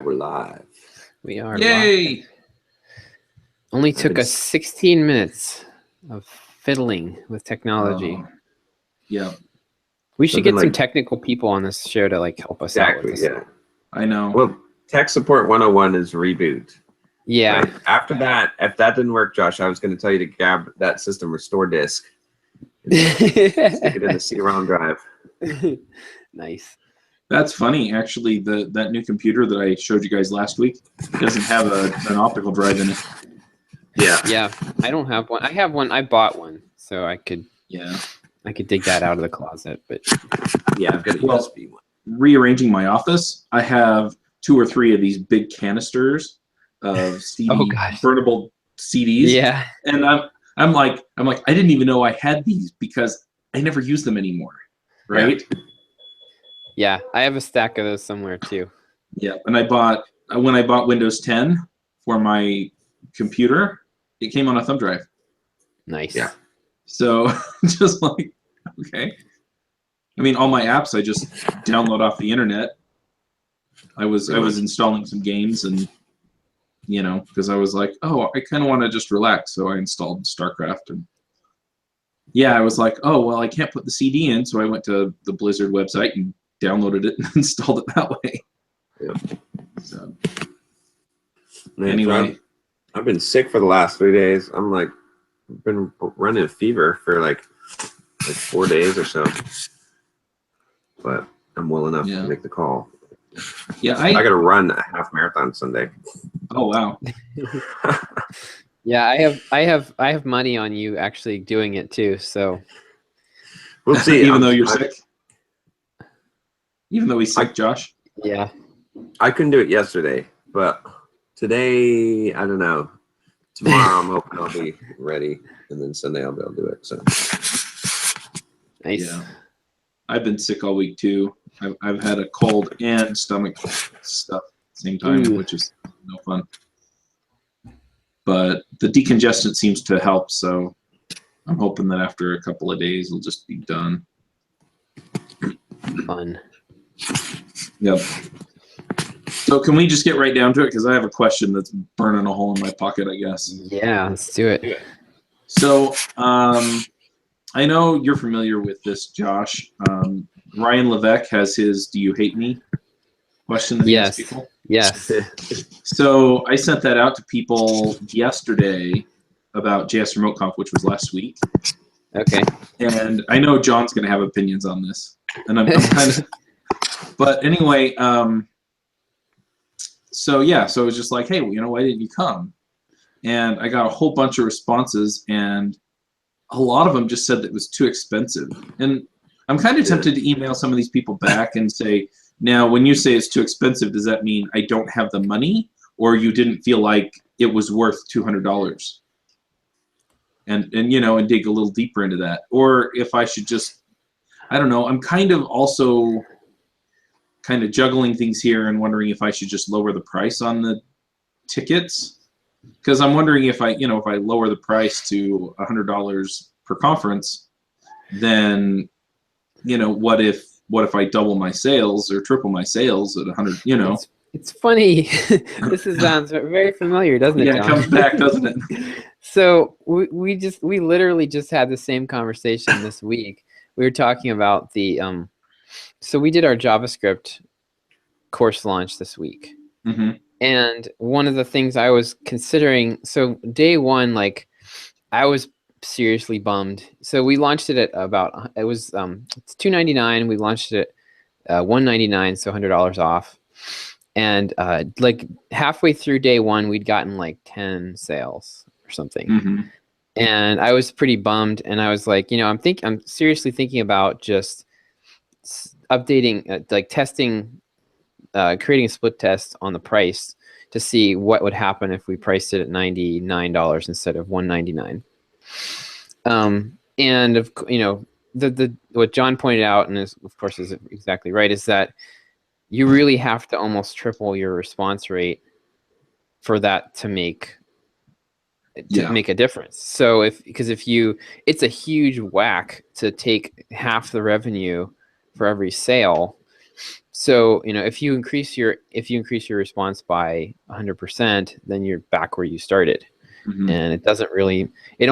we're live. We are Yay! live. Only took us 16 minutes of fiddling with technology. Yeah. We should get some technical people on this show to like help us out with this. Yeah. I know. Well, Tech Support 101 is reboot. Yeah. Right? After that, if that didn't work, Josh, I was going to tell you to grab that system restore disk. Stick it in the CD-ROM drive. Nice. That's funny. Actually, that new computer that I showed you guys last week doesn't have an optical drive in it. Yeah. Yeah. I don't have one. I have one. I bought one, so I could. Yeah. I could dig that out of the closet, but yeah, I've got a USB one. Rearranging my office, I have 2 or 3 of these big canisters of burnable CDs. Yeah. And I'm like, I didn't even know I had these because I never use them anymore. Right? Yeah, I have a stack of those somewhere too. Yeah, and when I bought Windows 10 for my computer, it came on a thumb drive. Nice. Yeah. So just like, okay. I mean, all my apps I just download off the internet. I was installing some games, and because I was like, oh, I kind of want to just relax, so I installed StarCraft, and I was like, oh well, I can't put the CD in, so I went to the Blizzard website and downloaded it and installed it that way. Yep. So anyway, I've been sick for the last 3 days. I've been running a fever for like 4 days or so, but I'm well enough to make the call. Yeah, I got to run a half marathon Sunday. Oh wow. Yeah, I have money on you actually doing it too. So we'll see. Even though you're sick. Even though he's sick, Josh. Yeah. I couldn't do it yesterday, but today I don't know. Tomorrow I'm hoping I'll be ready, and then Sunday I'll be able to do it. So nice. Yeah. I've been sick all week too. I've had a cold and stomach stuff at the same time, which is no fun. But the decongestant seems to help, so I'm hoping that after a couple of days it'll just be done. Fun. Yep. So can we just get right down to it? Because I have a question that's burning a hole in my pocket, I guess. Yeah, let's do it. So I know you're familiar with this, Josh. Ryan Levesque has his "Do you hate me?" question that he asks people. Yes. So I sent that out to people yesterday about JS Remote Conf, which was last week. Okay. And I know John's going to have opinions on this, and I'm kind of. But anyway, so it was just like, hey, why didn't you come? And I got a whole bunch of responses, and a lot of them just said that it was too expensive. And I'm kind of tempted to email some of these people back and say, now, when you say it's too expensive, does that mean I don't have the money, or you didn't feel like it was worth $200? And dig a little deeper into that, or if I should just, I don't know. I'm kind of also juggling things here and wondering if I should just lower the price on the tickets, because I'm wondering if I lower the price to $100 per conference, then what if I double my sales or triple my sales at 100? It's funny. This sounds very familiar, doesn't it? Yeah, John? it comes back, doesn't it? So we literally just had the same conversation this week. We were talking about the so we did our JavaScript course launch this week. Mm-hmm. And one of the things I was considering, so day one, I was seriously bummed. So we launched it at it's $299. We launched it at $199, so $100 off. And halfway through day one, we'd gotten 10 sales or something. Mm-hmm. And I was pretty bummed. And I was like, I'm seriously thinking about just updating, testing, creating a split test on the price to see what would happen if we priced it at $99 instead of $199. And what John pointed out, and of course is exactly right, is that you really have to almost triple your response rate for that to make a difference. So it's a huge whack to take half the revenue for every sale. So, if you increase your response by 100%, then you're back where you started. Mhm. And it doesn't really, it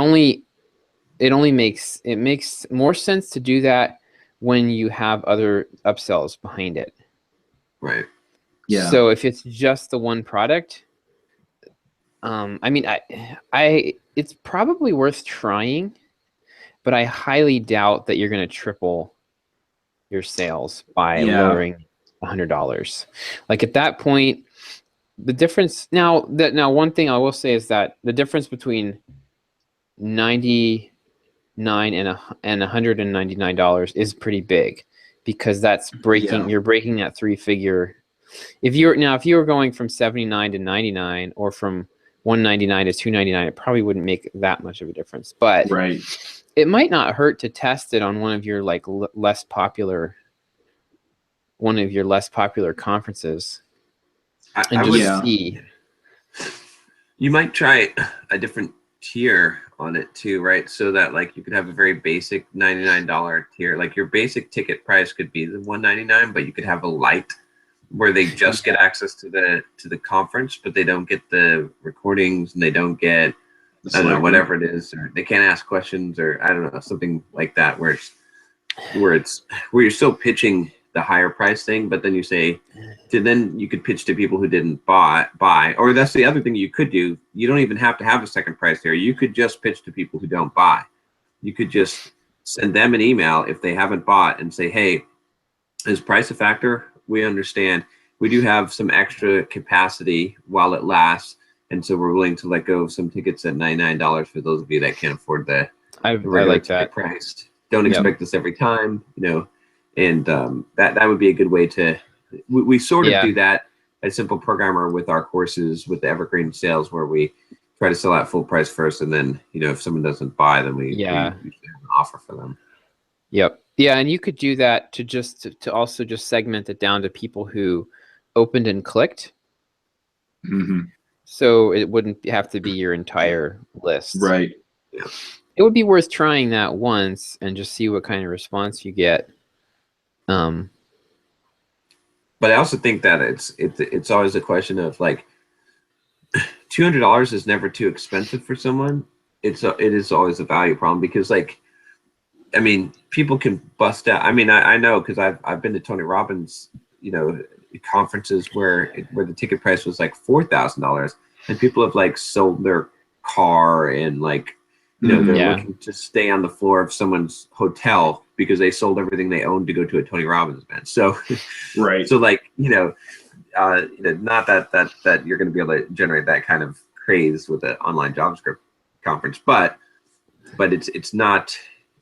makes more sense to do that when you have other upsells behind it. Right. Yeah. So if it's just the one product, I mean, it's probably worth trying, but I highly doubt that you're going to triple your sales by Yeah. lowering $100. Like at that point, the difference now one thing I will say is that the difference between 99 and $199 is pretty big, because that's you're breaking that 3-figure. If you were going from 79 to 99, or from 199 to 299, it probably wouldn't make that much of a difference. But Right. it might not hurt to test it on one of your less popular conferences and just see. You might try a different tier on it too, right? So that like you could have a very basic $99 tier. Like your basic ticket price could be the $199, but you could have a light where they just get access to the conference, but they don't get the recordings and they don't get whatever it is, or they can't ask questions, or I don't know, something like that, where you're still pitching the higher price thing, but then you say then you could pitch to people who didn't buy, or that's the other thing you could do. You don't even have to have a second price there. You could just pitch to people who don't buy. You could just send them an email if they haven't bought and say, hey, is price a factor? We understand. We do have some extra capacity while it lasts, and so we're willing to let go of some tickets at $99 for those of you that can't afford the regular ticket price. Don't expect this every time, and that would be a good way to. We sort of do that at Simple Programmer with our courses with the Evergreen sales, where we try to sell at full price first, and then if someone doesn't buy, then we usually have an offer for them. Yep. Yeah, and you could do that to also just segment it down to people who opened and clicked. Mm-hmm. So it wouldn't have to be your entire list. Right. Yeah. It would be worth trying that once and just see what kind of response you get. But I also think that it's always a question of like, $200 is never too expensive for someone. It is always a value problem, because like, I mean, people can bust out. I mean, I know, because I've been to Tony Robbins, conferences where the ticket price was like $4,000, and people have like sold their car and like, they're looking to stay on the floor of someone's hotel because they sold everything they owned to go to a Tony Robbins event. So, right. So like, not that you're going to be able to generate that kind of craze with an online JavaScript conference, but it's not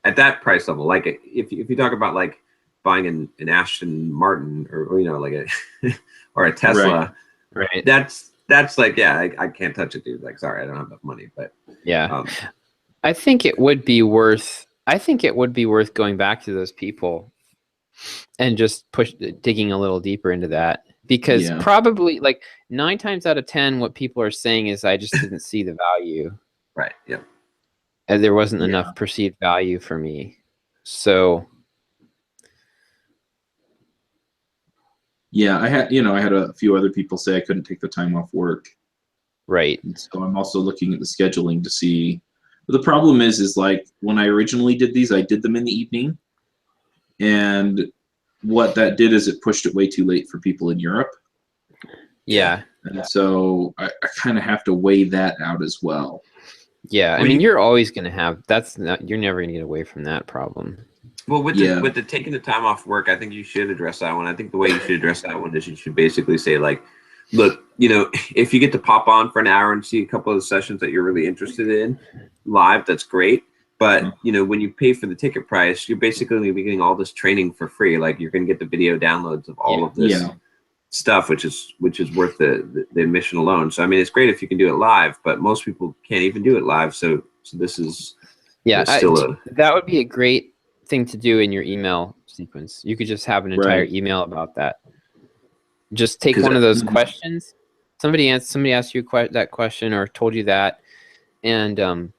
at that price level. Like if you talk about like buying an Aston Martin or like or a Tesla, right? That's like, I can't touch it, dude. Like, sorry, I don't have enough money. But I think it would be worth. I think it would be worth going back to those people and just digging a little deeper into that, because probably like 9 times out of 10, what people are saying is, I just didn't see the value. Right. Yeah. And there wasn't enough perceived value for me. So. Yeah, I had a few other people say I couldn't take the time off work. Right. And so I'm also looking at the scheduling to see. But the problem is like when I originally did these, I did them in the evening, and what that did is it pushed it way too late for people in Europe. Yeah. And so I kind of have to weigh that out as well. Yeah, I mean, you're always going to have you're never going to get away from that problem. Well, with the taking the time off work, I think you should address that one. I think the way you should address that one is you should basically say like, look, if you get to pop on for an hour and see a couple of the sessions that you're really interested in live, that's great. But when you pay for the ticket price, you're basically going to be getting all this training for free. Like you're going to get the video downloads of all of this stuff, which is worth the admission alone. So I mean, it's great if you can do it live, but most people can't even do it live. So this is that would be a great thing to do in your email sequence. You could just have an entire email about that. Just take one of those questions. Somebody asked you that question or told you that, and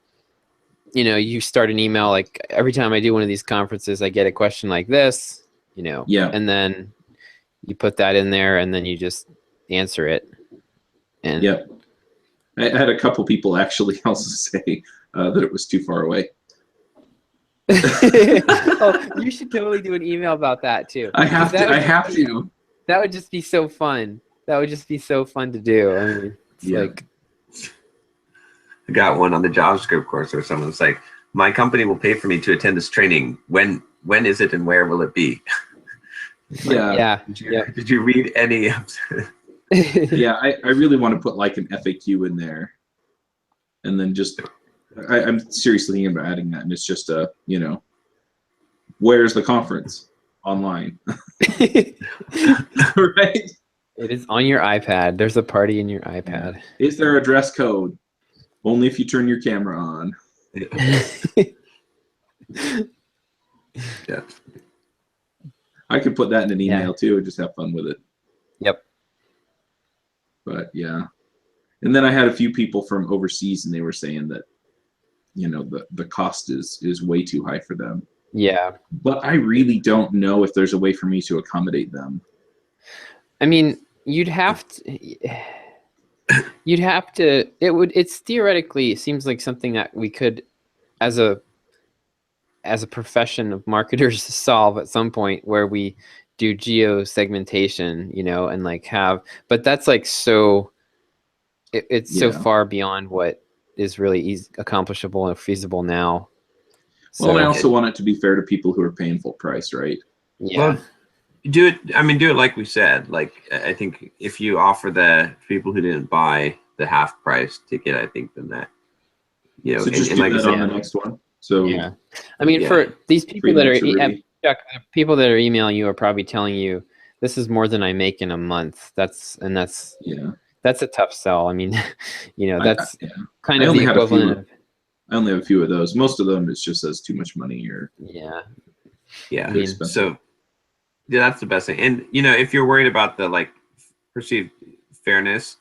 you start an email like, every time I do one of these conferences, I get a question like this, and then you put that in there, and then you just answer it. And Yep. I had a couple people actually also say that it was too far away. oh, you should totally do an email about that too. I have to. I have to. That would just be so fun. That would just be so fun to do. I mean, it's Yeah. like, I got one on the JavaScript course where someone's like, "My company will pay for me to attend this training. When is it and where will it be?" Yeah. yeah, Did you read any of Yeah. I really want to put like an FAQ in there, and then just I'm seriously thinking about adding that, and it's just a where's the conference online, right? It is on your iPad. There's a party in your iPad. Is there a dress code? Only if you turn your camera on. Yeah. I could put that in an Yeah. email too and just have fun with it. Yep. But yeah. And then I had a few people from overseas, and they were saying that the cost is way too high for them. Yeah. But I really don't know if there's a way for me to accommodate them. I mean, you'd have to. It's theoretically, it seems like something that we could, as a profession of marketers, solve at some point, where we do geo segmentation, and like but that's like so. It's so Yeah. far beyond what is really accomplishable and feasible now. Well, So, I also want it to be fair to people who are paying full price, right? yeah. Well, do it. I mean, do it like we said. Like, I think if you offer the people who didn't buy the half price ticket, I think then that, So just do like I that on said, the next one. So Yeah. I mean, Yeah. for these people that are Prematurity. Chuck, the people that are emailing you are probably telling you this is more than I make in a month. That's yeah. a tough sell. I mean, that's yeah. kind I of only the had a few. equivalent of I only have a few of those. Most of them it just says too much money or yeah. yeah. I mean, So yeah, that's the best thing. And if you're worried about the like perceived fairness,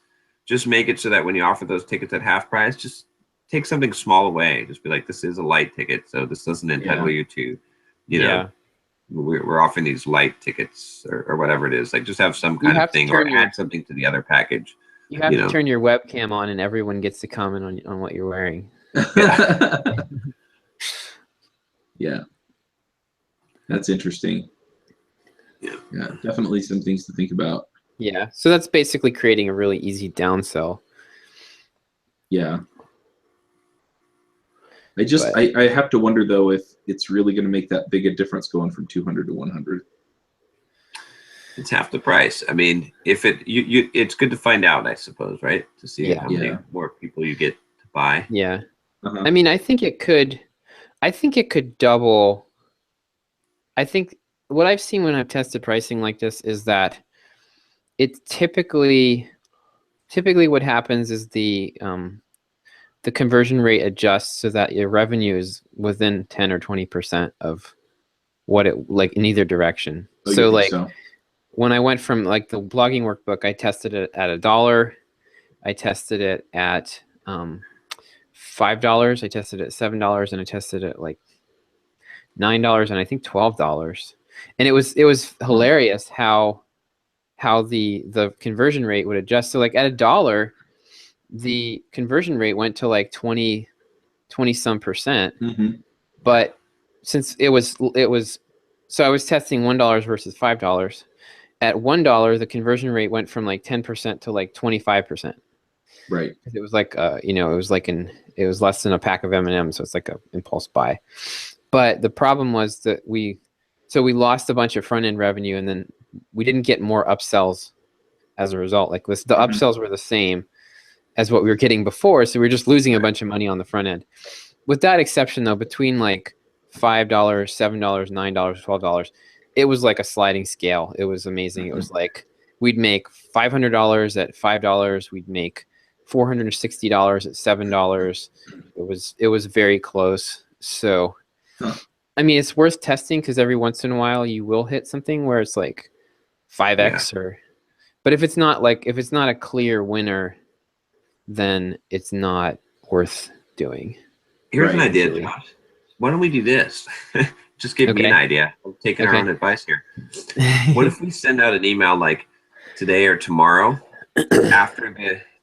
just make it so that when you offer those tickets at half price, just take something small away. Just be like, this is a light ticket, so this doesn't entitle you to, Yeah. we're offering these light tickets or whatever it is. Like, just have some You kind have of to thing, or turn your- add something to the other package. You have to turn your webcam on, and everyone gets to comment on what you're wearing. Yeah. That's interesting. Yeah. Yeah, definitely some things to think about. Yeah. So that's basically creating a really easy downsell. Yeah. I have to wonder though if it's really going to make that big a difference going from 200 to 100. It's half the price. I mean, if it's good to find out, I suppose, right? To see Yeah. how many Yeah. more people you get to buy. Yeah. Uh-huh. I mean, I think it could double. I think what I've seen when I've tested pricing like this is that it typically what happens is the conversion rate adjusts so that your revenue is within 10 or 20% of what it like in either direction. Oh, you So think like so? when I went from like the blogging workbook, I tested it at $1. I tested it at $5. I tested it at $7, and I tested it at like $9 and I think $12. And it was hilarious how the conversion rate would adjust. So like at $1, the conversion rate went to like 20 some percent. Mm-hmm. But since it was so I was testing $1 versus $5. At $1, the conversion rate went from like 10% to like 25%. Right. It was like it was less than a pack of M&Ms, so it's like a impulse buy. But the problem was that we lost a bunch of front end revenue, and then we didn't get more upsells as a result. Like the upsells were the same as what we were getting before, so we were just losing a bunch of money on the front end. With that exception, though, between like $5, $7, $9, $12, it was like a sliding scale. It was amazing. It was like we'd make $500 at $5. We'd make $460 at $7. It was very close. So, I mean, it's worth testing because every once in a while you will hit something where it's like 5x but if it's not a clear winner, then it's not worth doing. Here's an Right. idea, Josh. Why don't we do this? just gave me an Okay. idea. I'm taking our Okay. own advice here. What if we send out an email like today or tomorrow after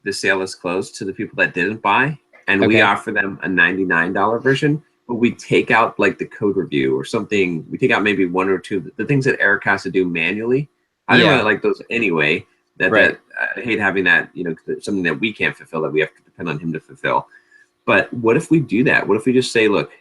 the sale is closed to the people that didn't buy, and we Okay. offer them a $99 version, but we take out like the code review or something. We take out maybe one or two the things that Eric has to do manually. I didn't Yeah. really like those anyway. Right. I hate having that, something that we can't fulfill that we have to depend on him to fulfill. But what if we do that? What if we just say, look,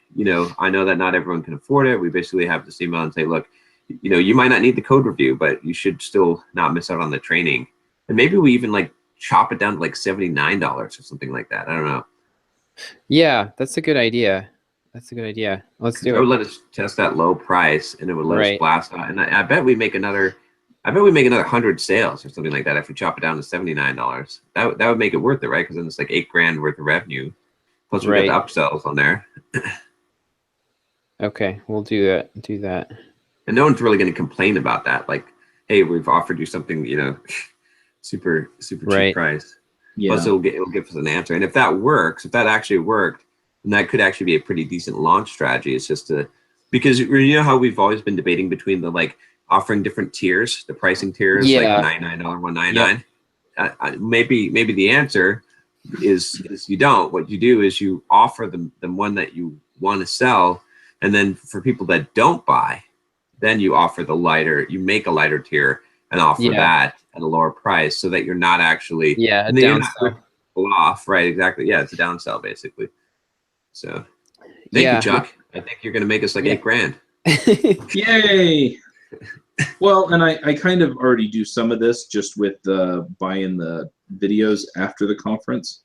I know that not everyone can afford it. We basically have this email and say, look, you might not need the code review, but you should still not miss out on the training. And maybe we even like chop it down to like $79 or something like that. I don't know. Yeah, that's a good idea. That's a good idea. Let's That do would it. let us test that low price, and it would let us Right. blast out. And I bet we make another. I bet we make another 100 sales or something like that if we chop it down to $79. That would make it worth it, right? Because then it's like $8,000 worth of revenue. Plus we got the upsells on there, Okay, we'll do that. Do that. and no one's really going to complain about that. Like, hey, we've offered you something, super cheap Right. price. Yeah. Plus, it'll give us an answer. And if that works, if that actually worked, then that could actually be a pretty decent launch strategy. It's just because you know how we've always been debating between the like offering different tiers, the pricing tiers, Yeah. like $99, $199. Maybe the answer is you don't. What you do is you offer them the one that you want to sell, and then for people that don't buy, then you offer the lighter. You make a lighter tier and offer Yeah. that at a lower price, so that you're not actually Yeah, a and then you're not downsell. ripping off, right? Exactly. Yeah, it's a downsell basically. So thank you, Chuck. I think you're gonna make us like Yeah. $8,000. Yay! Well, and I kind of already do some of this just with buying the videos after the conference,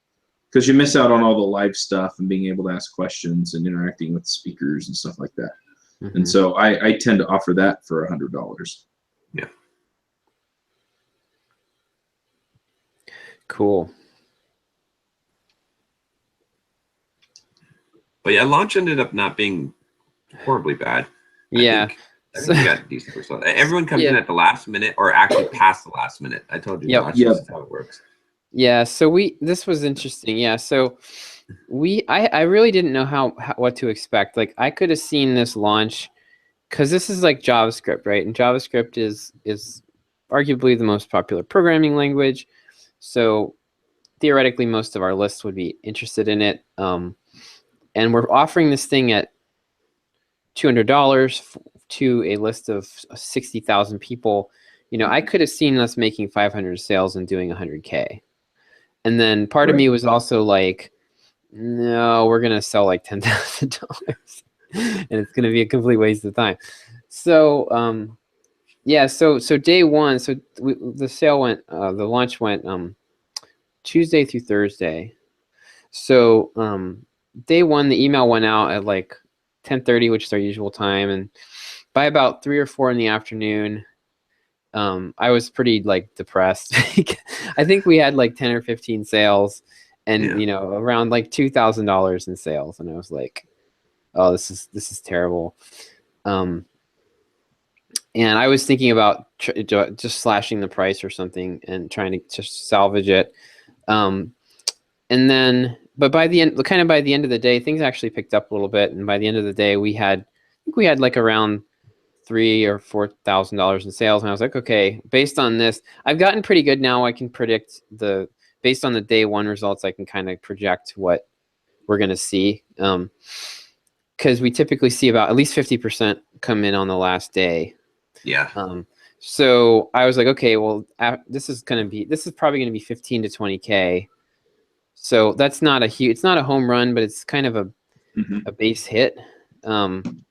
because you miss out on all the live stuff and being able to ask questions and interacting with speakers and stuff like that. And Mhm. so I tend to offer that for $100. Yeah. Cool. But yeah, launch ended up not being horribly bad. Yeah. I think we got decent results. Everyone comes in Yeah. at the last minute or actually past the last minute. I told you, Yep. Josh, Yep. this is how it works. Yeah, so this was interesting. Yeah, so I really didn't know how what to expect. Like I could have seen this launch because this is like JavaScript, right? And JavaScript is arguably the most popular programming language. So theoretically, most of our lists would be interested in it. And we're offering this thing at $200 to a list of 60,000 people. I could have seen us making 500 sales and doing 100K. And then part of Right. me was also like, no, we're going to sell like $10,000 and it's going to be a complete waste of time. So, yeah, so day one, the sale went, the launch went Tuesday through Thursday. So day one, the email went out at like 10:30, which is our usual time. And by about 3 or 4 in the afternoon, I was pretty like depressed. I think we had like 10 or 15 sales and, Yeah. around like $2,000 in sales. And I was like, oh, this is terrible. And I was thinking about just slashing the price or something and trying to just salvage it. And then, but by the end of the day, things actually picked up a little bit. And by the end of the day, I think we had like around $3,000 or $4,000 in sales. And I was like, okay, based on this, I've gotten pretty good now. I can predict based on the day one results, I can kind of project what we're going to see. Because we typically see about at least 50% come in on the last day. Yeah. So I was like, okay, well, this is probably going to be 15 to 20K. So that's not it's not a home run, but it's kind of a base hit. And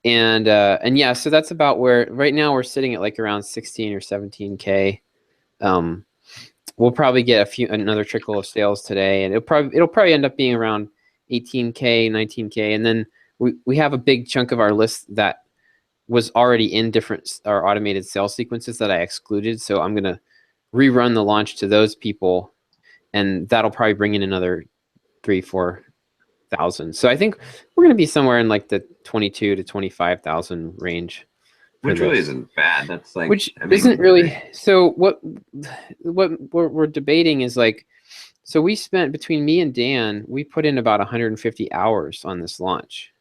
yeah, so that's about where right now we're sitting at like around 16 or 17K. We'll probably get another trickle of sales today, and it'll probably end up being around 18K, 19K, and then we have a big chunk of our list that was already in our automated sales sequences that I excluded. So I'm gonna rerun the launch to those people, and that'll probably bring in another 3,000-4,000. So I think we're gonna be somewhere in like the 22 to 25,000 range. Which really isn't bad. That's like isn't really. So what we're debating is like, so we spent between me and Dan, we put in about 150 hours on this launch.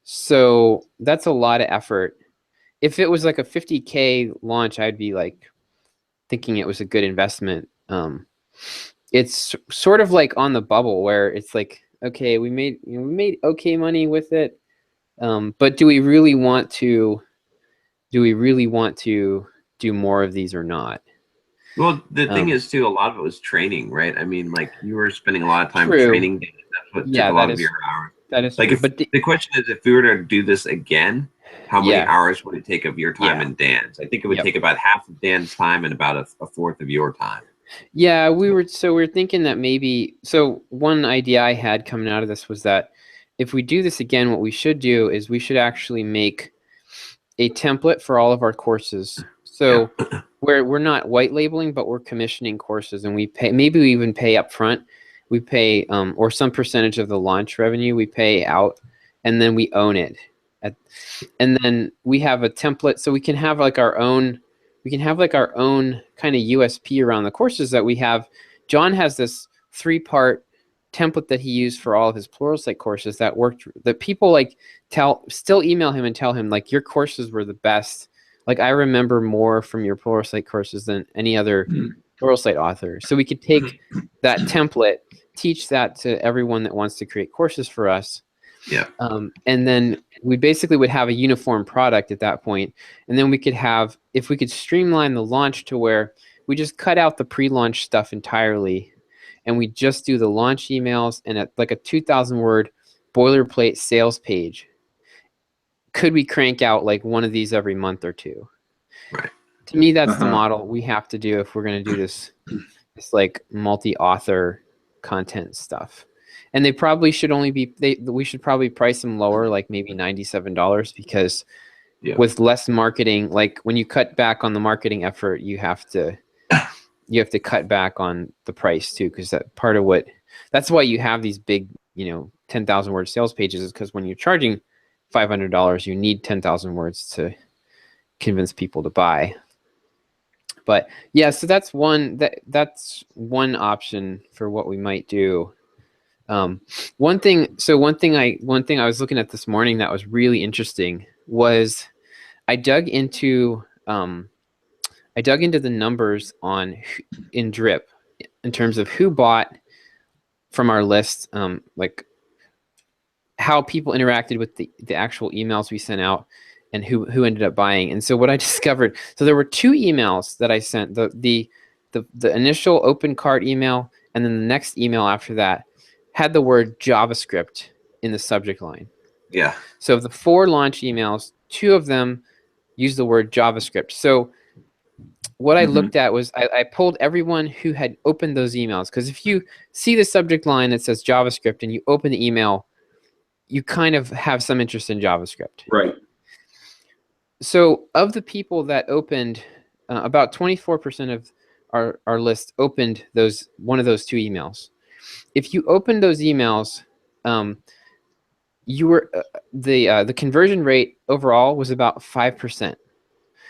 So that's a lot of effort. If it was like a 50K launch, I'd be like thinking it was a good investment. It's sort of like on the bubble where it's like, okay, we made okay money with it, but do we really want to do more of these or not? Well, the thing is too, a lot of it was training, right? I mean, like you were spending a lot of time True. training data. That's what Yeah, took a lot that of is your hours. that is Like true. if But the question is, if we were to do this again, how many yeah, hours would it take of your time yeah, and Dan's? I think it would yep. take about half of Dan's time and about a fourth of your time. Yeah, we were thinking that maybe one idea I had coming out of this was that if we do this again, what we should do is we should actually make a template for all of our courses. So we're not white labeling, but we're commissioning courses, and we pay. Maybe we even pay up front. We pay or some percentage of the launch revenue we pay out, and then we own it. And then we have a template, so we can have like our own. We can have like our own kind of USP around the courses that we have. John has this 3-part template that he used for all of his Pluralsight courses that worked. That people like still email him and tell him like your courses were the best. Like I remember more from your Pluralsight courses than any other Pluralsight author. So we could take that template, teach that to everyone that wants to create courses for us. Yeah. And then we basically would have a uniform product at that point. And then we could have, if we could streamline the launch to where we just cut out the pre-launch stuff entirely, and we just do the launch emails and like a 2,000 word boilerplate sales page. Could we crank out like one of these every month or two? Right. To me, that's the model we have to do if we're going to do this like multi-author content stuff. And they probably should only be, we should probably price them lower, like maybe $97, because with less marketing, like when you cut back on the marketing effort, you have to cut back on the price too, because that's why you have these big, 10,000 word sales pages, is because when you're charging $500, you need 10,000 words to convince people to buy. But yeah, so that's one option for what we might do. One thing I was looking at this morning that was really interesting was I dug into the numbers in Drip in terms of who bought from our list, like how people interacted with the actual emails we sent out and who ended up buying. And so what I discovered, so there were 2 emails that I sent, the initial open cart email, and then the next email after that had the word JavaScript in the subject line. Yeah. So of the 4 launch emails, 2 of them used the word JavaScript. So what I looked at was I pulled everyone who had opened those emails, because if you see the subject line that says JavaScript and you open the email, you kind of have some interest in JavaScript. Right. So of the people that opened, about 24% of our list opened one of those 2 emails. If you opened those emails, you were the conversion rate overall was about 5%.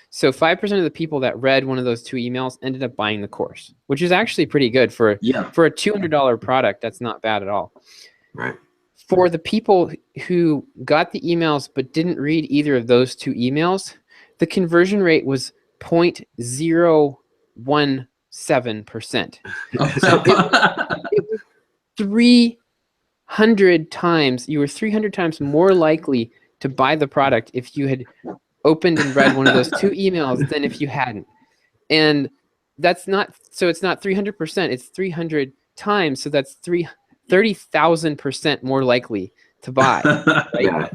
So 5% of the people that read one of those 2 emails ended up buying the course, which is actually pretty good for a $200 product. That's not bad at all. Right. For the people who got the emails but didn't read either of those 2 emails, the conversion rate was 0.017%. So it was 300 times. You were 300 times more likely to buy the product if you had opened and read one of those 2 emails than if you hadn't. And that's not, so it's not 300%, it's 300 times. So that's 30,000% more likely to buy. Right? Yeah.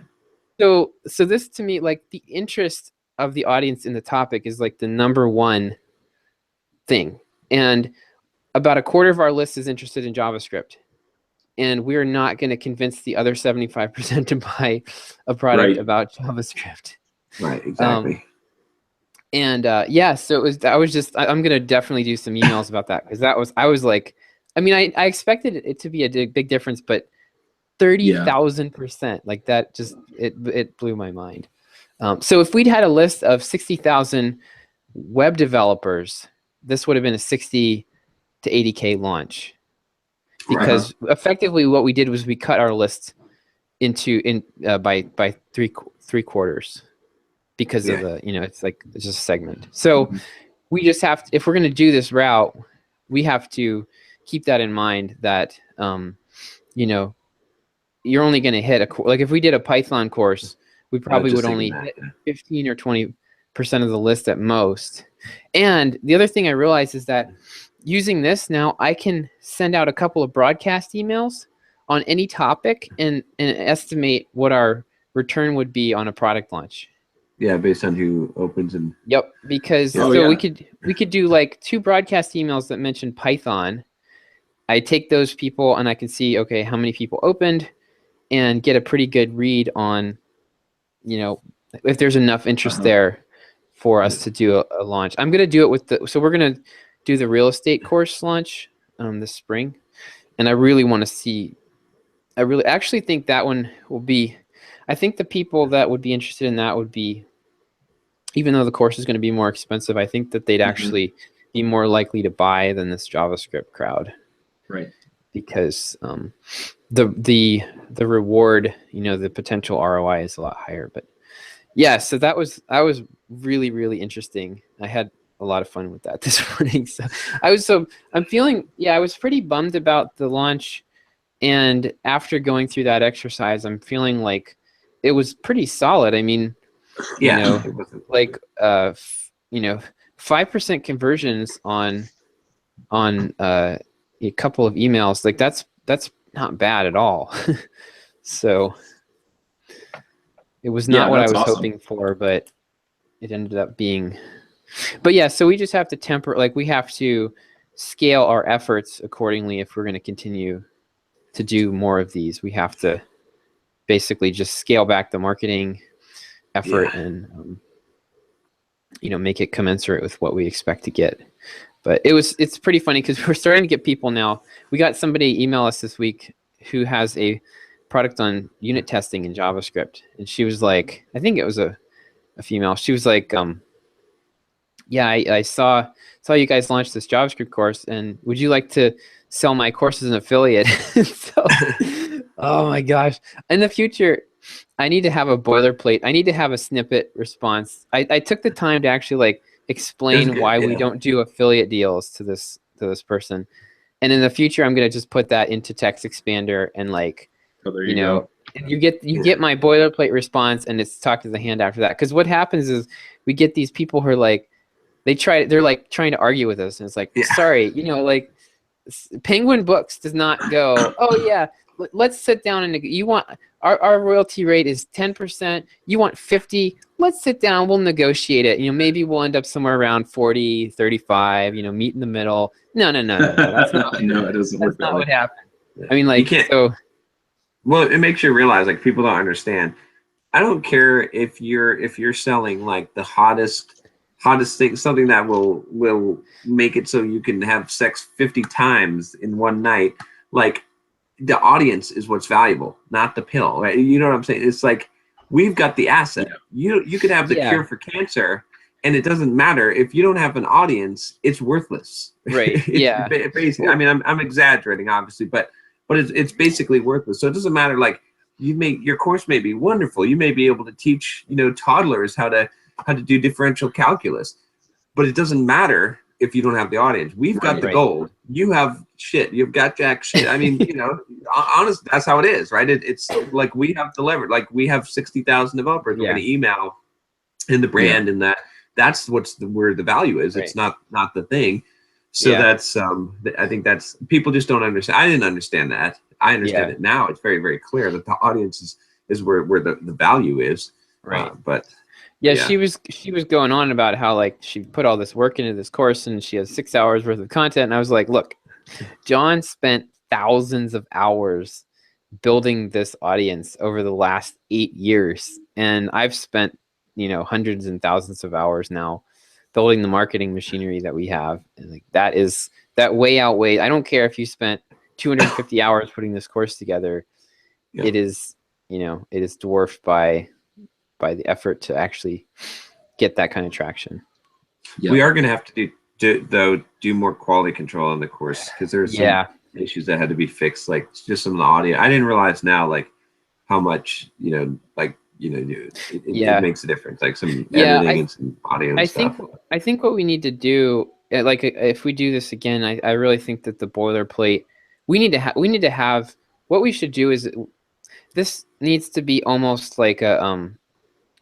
So this to me, like the interest of the audience in the topic is like the number one thing. And about a quarter of our list is interested in JavaScript. And we're not going to convince the other 75% to buy a product about JavaScript. Right, exactly. So I'm going to definitely do some emails about that, because I was like, I mean, I expected it to be a big difference, but 30,000%, like that just, it blew my mind. So if we'd had a list of 60,000 web developers, this would have been a 60 to 80K launch. Because effectively what we did was we cut our list by three quarters because of Yeah. the, it's like it's just a segment. So Mhm. we just have to, if we're going to do this route, we have to keep that in mind that you're only going to hit like if we did a Python course, we I was probably just would thinking only that. hit 15 or 20% of the list at most. And the other thing I realized is that using this now, I can send out a couple of broadcast emails on any topic and estimate what our return would be on a product launch. Yeah, based on who opens and Yep, because Oh, so yeah. we could do like 2 broadcast emails that mention Python. I take those people and I can see, okay, how many people opened and get a pretty good read on, if there's enough interest Uh-huh. there for us to do a launch. I'm going to do it so we're going to do the real estate course launch this spring. And I really want to see, I really actually think that one will be, I think the people that would be interested in that would be, even though the course is going to be more expensive, I think that they'd Mhm. actually be more likely to buy than this JavaScript crowd. Right. Because the reward, the potential ROI is a lot higher. But yeah, so that was really, really interesting. I had a lot of fun with that this morning. So I was pretty bummed about the launch. And after going through that exercise, I'm feeling like it was pretty solid. I mean, yeah, it wasn't. like 5% conversions on a couple of emails, like that's not bad at all. So it was Yeah, not what I that's was awesome. hoping for, but it ended up being. But yeah, so we just have to we have to scale our efforts accordingly if we're going to continue to do more of these. We have to basically just scale back the marketing effort and make it commensurate with what we expect to get. But it's pretty funny because we're starting to get people now. We got somebody email us this week who has a product on unit testing in JavaScript, and she was like, I think it was a female. She was like, yeah, I saw you guys launch this JavaScript course, and would you like to sell my course as an affiliate? So, oh my gosh! In the future, I need to have a boilerplate. I need to have a snippet response. I took the time to actually like explain good, why we yeah. don't do affiliate deals to this person, and in the future, I'm gonna just put that into Text Expander and like, Oh, there you go. you get my boilerplate response, and it's talk to the hand after that. Because what happens is we get these people who are like, they're like trying to argue with us, and it's like, Yeah. sorry, like Penguin Books does not go, oh yeah, let's sit down and you want our royalty rate is 10%, you want 50, let's sit down, we'll negotiate it, maybe we'll end up somewhere around 40, 35, meet in the middle. No, that's not No, it doesn't work that's that not way. what happened. I mean, You like, can't. so Well, it makes you realize like people don't understand. I don't care if you're selling like the hottest thing, something that will make it so you can have sex 50 times in one night. Like the audience is what's valuable, not the pill, right? You know what I'm saying? It's like we've got the asset. Yeah. You could have the Yeah. cure for cancer, and it doesn't matter if you don't have an audience. It's worthless. Right. It's Yeah. Basically, I mean, I'm exaggerating, obviously, but it's basically worthless. So it doesn't matter. Like your course may be wonderful. You may be able to teach toddlers how to do differential calculus, but it doesn't matter if you don't have the audience. We've got the Right. gold. You have shit. You've got jack shit. I mean, honest, that's how it is, right? It's like we have delivered. Like we have 60,000 developers. We're Yeah. going to email in the brand, and that's where the value is. Right. It's not the thing. So Yeah. that's I think that's people just don't understand. I didn't understand that. I understand Yeah. it now. It's very, very clear that the audience is where the value is. Right. But yeah, yeah. she was going on about how like she put all this work into this course and she has 6 hours worth of content, and I was like, look, John spent thousands of hours building this audience over the last 8 years, and I've spent hundreds and thousands of hours now building the marketing machinery that we have, and like that way outweighs. I don't care if you spent 250 hours putting this course together. Yeah. It is it is dwarfed by the effort to actually get that kind of traction. Yeah. We are going to have to do more quality control on the course, because there's some issues that had to be fixed, like just some of the audio. I didn't realize now like how much, like, it Yeah. makes a difference, like some Yeah, editing and some audio and I stuff. think what we need to do, like if we do this again, I really think that the boilerplate, we need to have what we should do is this needs to be almost like a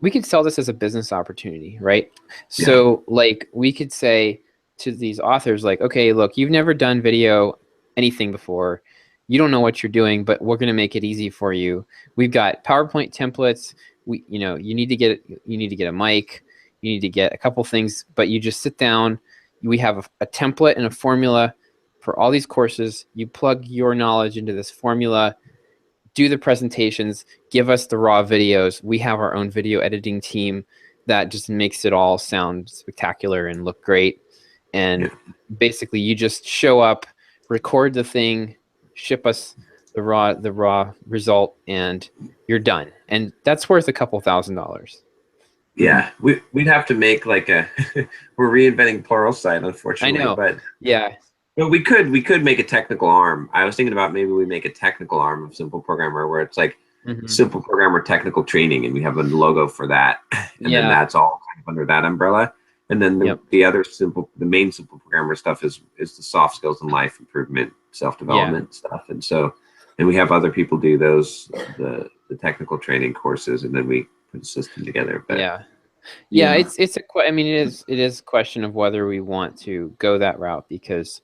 we could sell this as a business opportunity, right? Yeah. So like we could say to these authors like, okay, look, you've never done video anything before. You don't know what you're doing, but we're going to make it easy for you. We've got PowerPoint templates. You need to get a mic, you need to get a couple things, but you just sit down. We have a template and a formula for all these courses. You plug your knowledge into this formula, do the presentations, give us the raw videos. We have our own video editing team that just makes it all sound spectacular and look great. And basically you just show up, record the thing, ship us the raw result, and you're done. And that's worth a couple $1,000s. Yeah, we'd have to make like a we're reinventing Pluralsight, unfortunately. I know. But Yeah. But we could make a technical arm. I was thinking about maybe we make a technical arm of Simple Programmer where it's like Simple Programmer technical training, and we have a logo for that, and then that's all kind of under that umbrella. And then the main Simple Programmer stuff is the soft skills and life improvement, self-development stuff. And so, and we have other people do those the technical training courses, and then we put a system together. But it is a question of whether we want to go that route, because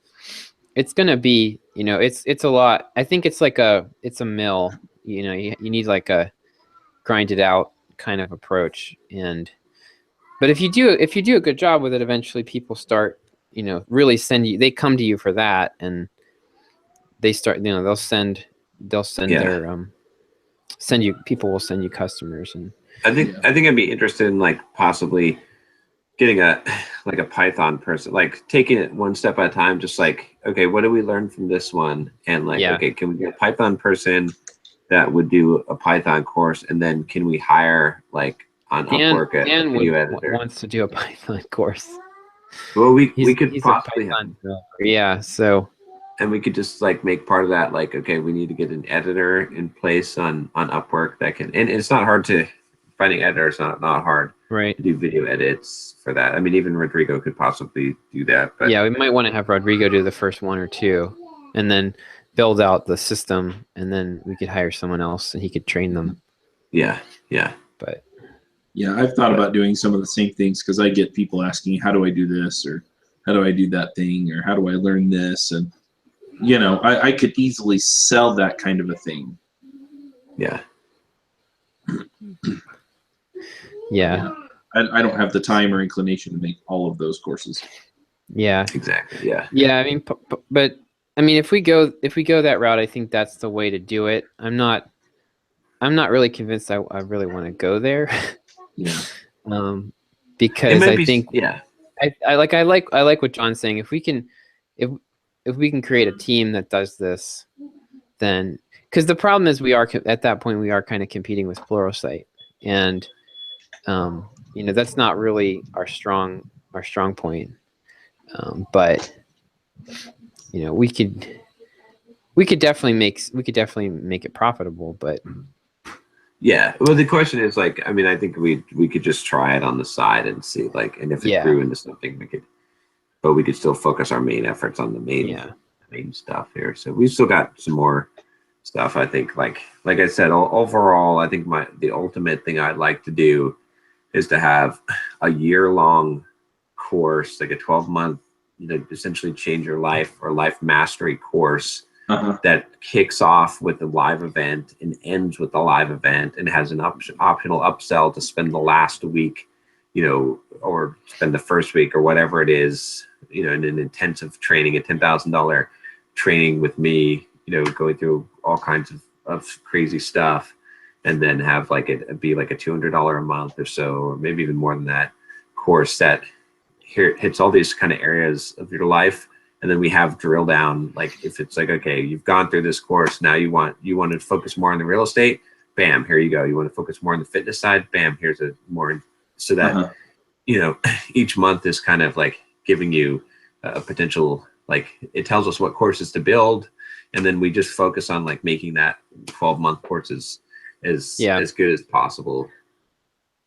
it's going to be, it's a lot. I think it's a mill, you need like a grind it out kind of approach. But if you do a good job with it, eventually people start, really they come to you for that, and they start, they'll send their, people will send you customers. And I think I'd be interested in like possibly getting a Python person, like taking it one step at a time, just like, okay, what do we learn from this one? And like, okay, can we get a Python person that would do a Python course? And then can we hire like on Upwork a video editor? Wants to do a Python course. Well, we could possibly have, yeah. So, and we could just like make part of that, like, okay, we need to get an editor in place on Upwork that can, and it's not hard to, finding editors not hard, right, to do video edits for that. I mean, even Rodrigo could possibly do that. But yeah, we might want to have Rodrigo do the first one or two, and then build out the system, and then we could hire someone else and he could train them. Yeah. But yeah, I've thought about doing some of the same things, because I get people asking, how do I do this, or how do I do that thing, or how do I learn this? And I could easily sell that kind of a thing. Yeah. Yeah. I don't have the time or inclination to make all of those courses. Yeah. Exactly. Yeah. Yeah. I mean, but I mean, if we go that route, I think that's the way to do it. I'm not really convinced I really want to go there. Yeah. Because I think I like what John's saying. If we can create a team that does this, then, because the problem is at that point we are kind of competing with Pluralsight, and that's not really our strong point. But we could definitely make it profitable. But yeah, well, the question is like, I mean, I think we could just try it on the side and see, like, and if it grew into something, we could still focus our main efforts on the main stuff here. So we've still got some more stuff. I think, like I said, overall, I think the ultimate thing I'd like to do is to have a year-long course, like a 12-month, essentially change your life or life mastery course that kicks off with a live event and ends with a live event, and has an optional upsell to spend the last week, or spend the first week or whatever it is, in an intensive training, a $10,000 training with me, going through all kinds of crazy stuff, and then have like it be like a $200 a month or so, or maybe even more than that, course that hits all these kind of areas of your life. And then we have drill down, like if it's like, okay, you've gone through this course, now you want to focus more on the real estate, bam, here you go. You want to focus more on the fitness side, bam, here's a more, so that each month is kind of like giving you a potential, like it tells us what courses to build, and then we just focus on like making that 12-month courses as Yeah. as good as possible.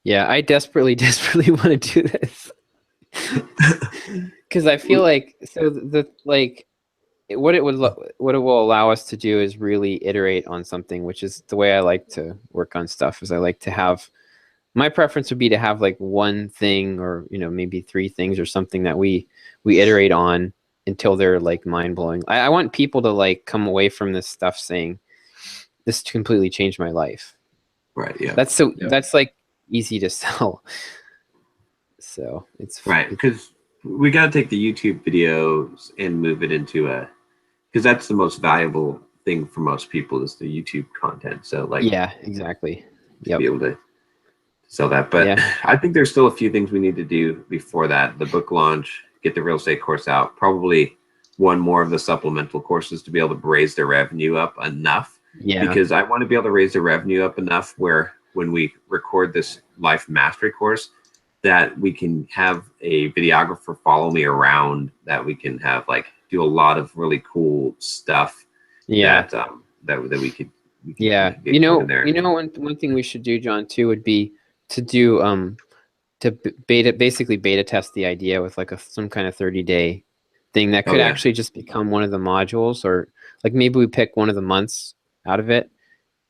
Yeah, I desperately, desperately want to do this because I feel like what it what it will allow us to do is really iterate on something, which is the way I like to work on stuff. Is I like to have my preference would be to have like one thing or maybe three things or something that we iterate on until they're like mind blowing. I want people to like come away from this stuff saying this completely changed my life. Right. Yeah. That's like easy to sell. So it's right, because we got to take the YouTube videos and move it into because that's the most valuable thing for most people is the YouTube content. So like, yeah, exactly. To be able to sell that. But Yeah. I think there's still a few things we need to do before that. The book launch, get the real estate course out, probably one more of the supplemental courses to be able to raise their revenue up enough. Yeah. Because I want to be able to raise their revenue up enough where when we record this life mastery course, that we can have a videographer follow me around, that we can have like do a lot of really cool stuff. Yeah. That we could yeah. One thing we should do, John, too, would be to do basically beta test the idea with like some kind of 30-day thing that could actually just become one of the modules, or like maybe we pick one of the months out of it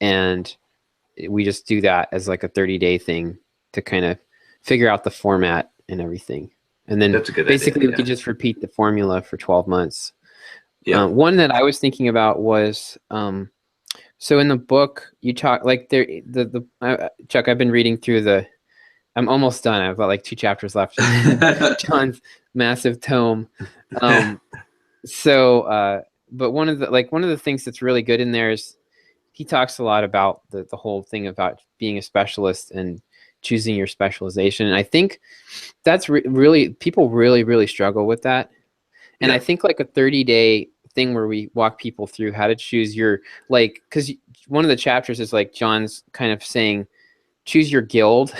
and we just do that as like a 30-day thing to kind of figure out the format and everything. And then that's a good basically idea, we could just repeat the formula for 12 months. Yeah. One that I was thinking about was, so in the book you talk like Chuck, I've been reading through I'm almost done. I've got like 2 chapters left. John's massive tome. But one of the things that's really good in there is he talks a lot about the whole thing about being a specialist and choosing your specialization. And I think that's really, people really, really struggle with that. And I think like a 30-day thing where we walk people through how to choose your, like, because one of the chapters is like John's kind of saying, choose your guild.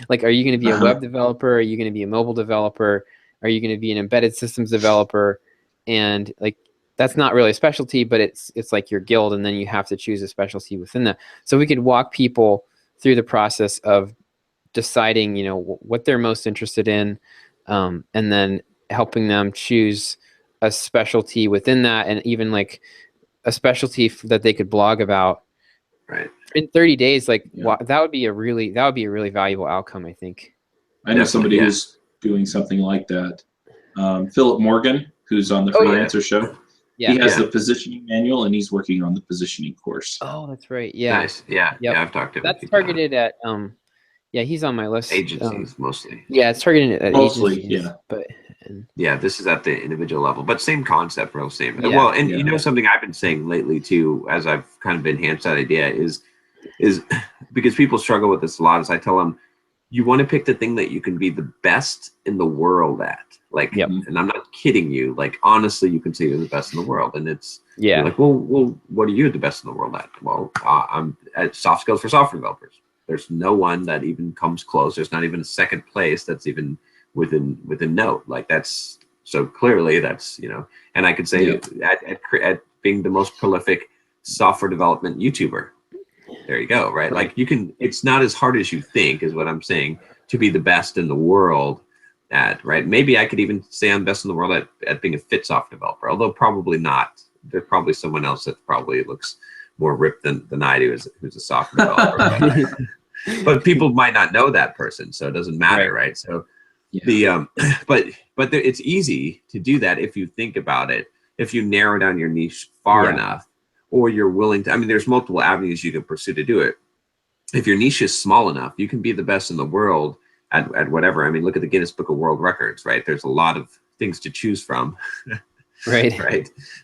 Like, are you going to be a web developer? Are you going to be a mobile developer? Are you going to be an embedded systems developer? And like, that's not really a specialty, but it's like your guild, and then you have to choose a specialty within that. So we could walk people through the process of deciding, what they're most interested in, and then helping them choose a specialty within that, and even like a specialty that they could blog about. Right. In 30 days, like that would be a really valuable outcome, I think. I know somebody who's doing something like that. Philip Morgan, who's on the Freelancer show. Yeah. He has the positioning manual, and he's working on the positioning course. Oh, that's right. Yeah. Nice. Yeah. Yep. Yeah, I've talked to him. That's targeted at he's on my list. Agencies mostly. Yeah, it's targeted at mostly, agencies. Yeah. But this is at the individual level, but same concept, real same. Yeah. Well, and something I've been saying lately too, as I've kind of enhanced that idea is because people struggle with this a lot, is I tell them, you want to pick the thing that you can be the best in the world at. Like, and I'm not kidding you. Like, honestly, you can say you're the best in the world, and it's like, well, what are you the best in the world at? Well, I'm at soft skills for software developers. There's no one that even comes close. There's not even a second place that's even within note. Like, that's so clearly that's and I could say at being the most prolific software development YouTuber. There you go, right? Like, you can. It's not as hard as you think, is what I'm saying, to be the best in the world at, right? Maybe I could even say I'm best in the world at being a fit software developer, although probably not. There's probably someone else that probably looks more ripped than I do, who's a software developer. But people might not know that person, so it doesn't matter, right? So but it's easy to do that if you think about it. If you narrow down your niche far enough, or you're willing to. I mean, there's multiple avenues you can pursue to do it. If your niche is small enough, you can be the best in the world at whatever. I mean, look at the Guinness Book of World Records, right? There's a lot of things to choose from. Right.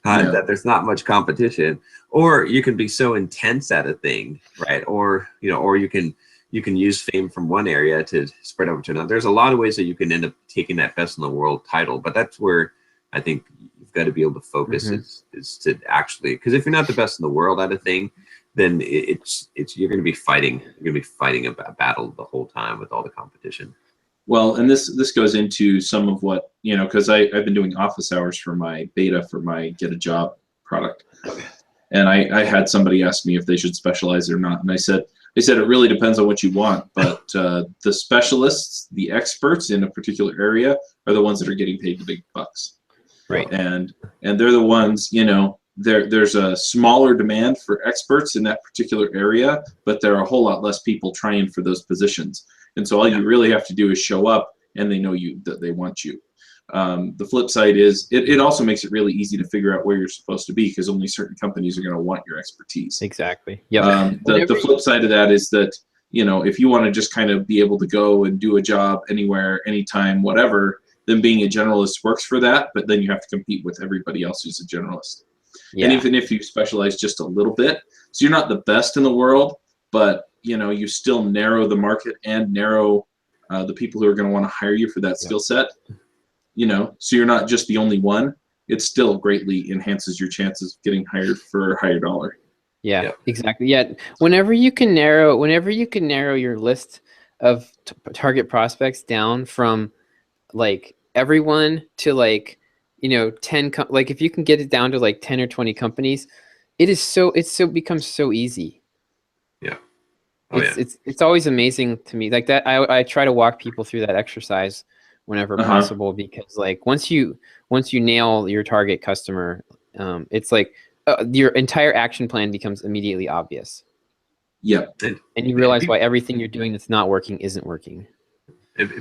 That there's not much competition. Or you can be so intense at a thing, right? Or you can use fame from one area to spread over to another. There's a lot of ways that you can end up taking that best in the world title, but that's where I think you've got to be able to focus is to actually, because if you're not the best in the world at a thing, then you're going to be fighting a battle the whole time with all the competition. Well, and this goes into some of what, because I've been doing office hours for my beta for my Get a Job product. And I had somebody ask me if they should specialize or not. And I said, I said it really depends on what you want, but the specialists, the experts in a particular area, are the ones that are getting paid the big bucks. Right. And they're the ones, you know, there's a smaller demand for experts in that particular area, but there are a whole lot less people trying for those positions. And so all you really have to do is show up, and they know that they want you. The flip side is it also makes it really easy to figure out where you're supposed to be, because only certain companies are going to want your expertise. Exactly. Yep. The flip side of that is that, you know, if you want to just kind of be able to go and do a job anywhere, anytime, whatever, then being a generalist works for that, but then you have to compete with everybody else who's a generalist. Yeah. And even if you specialize just a little bit, so you're not the best in the world, but, you know, you still narrow the market and narrow the people who are going to want to hire you for that skill set. You know, so you're not just the only one. It still greatly enhances your chances of getting hired for a higher dollar. Yeah, Yep. exactly. Yeah, whenever you can narrow your list of target prospects down from like everyone to like, you know, 10 like if you can get it down to like 10 or 20 companies, it becomes so easy. Yeah. Oh, yeah. It's always amazing to me like that. I try to walk people through that exercise whenever possible, because like once you nail your target customer, it's like your entire action plan becomes immediately obvious. Yeah. And you realize why everything you're doing that's not working isn't working.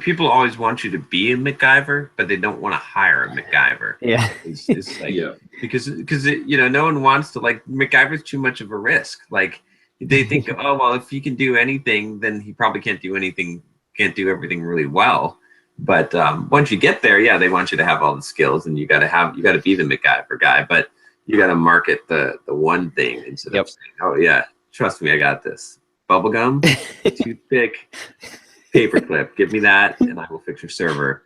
People always want you to be a MacGyver, but they don't want to hire a MacGyver. Yeah. It's like, because you know, no one wants to, like, MacGyver's too much of a risk. Like, they think, oh well, if he can do anything, then he probably can't do everything really well. But once you get there, yeah, they want you to have all the skills, and you got to be the MacGyver guy. But you got to market the one thing instead of saying, oh yeah, trust me, I got this. Bubblegum, toothpick, paperclip, give me that, and I will fix your server.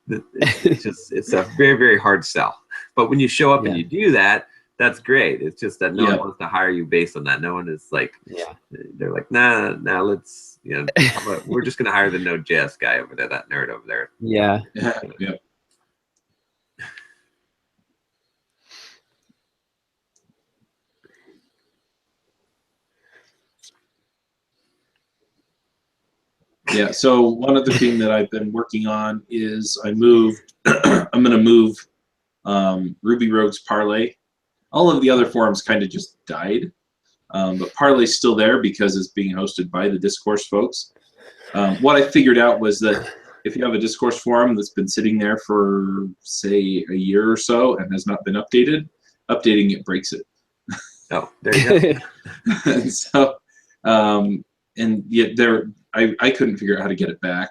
It's a very, very hard sell. But when you show up and you do that, that's great. It's just that no one wants to hire you based on that. No one is like, they're like, nah, let's, you know, we're just going to hire the Node.js guy over there, that nerd over there. Yeah. Yeah. So one other thing that I've been working on is I'm going to move Ruby Rogue's Parlay. All of the other forums kind of just died, but Parlay's still there because it's being hosted by the Discourse folks. What I figured out was that if you have a Discourse forum that's been sitting there for, say, a year or so and has not been updated, updating it breaks it. Oh, there you go. And so, and yet I couldn't figure out how to get it back.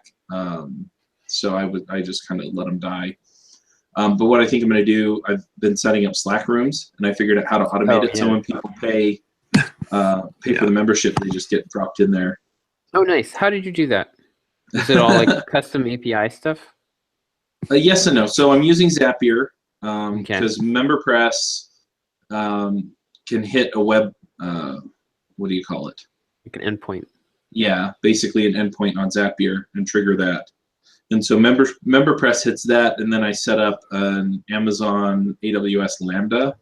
So I just kind of let them die. But what I think I'm going to do, I've been setting up Slack rooms, and I figured out how to automate it. So when people pay for the membership, they just get dropped in there. Oh, nice. How did you do that? Is it all like custom API stuff? Yes and no. So I'm using Zapier because MemberPress can hit a web, what do you call it? Like an endpoint. Yeah, basically an endpoint on Zapier and trigger that. And so MemberPress hits that, and then I set up an Amazon AWS Lambda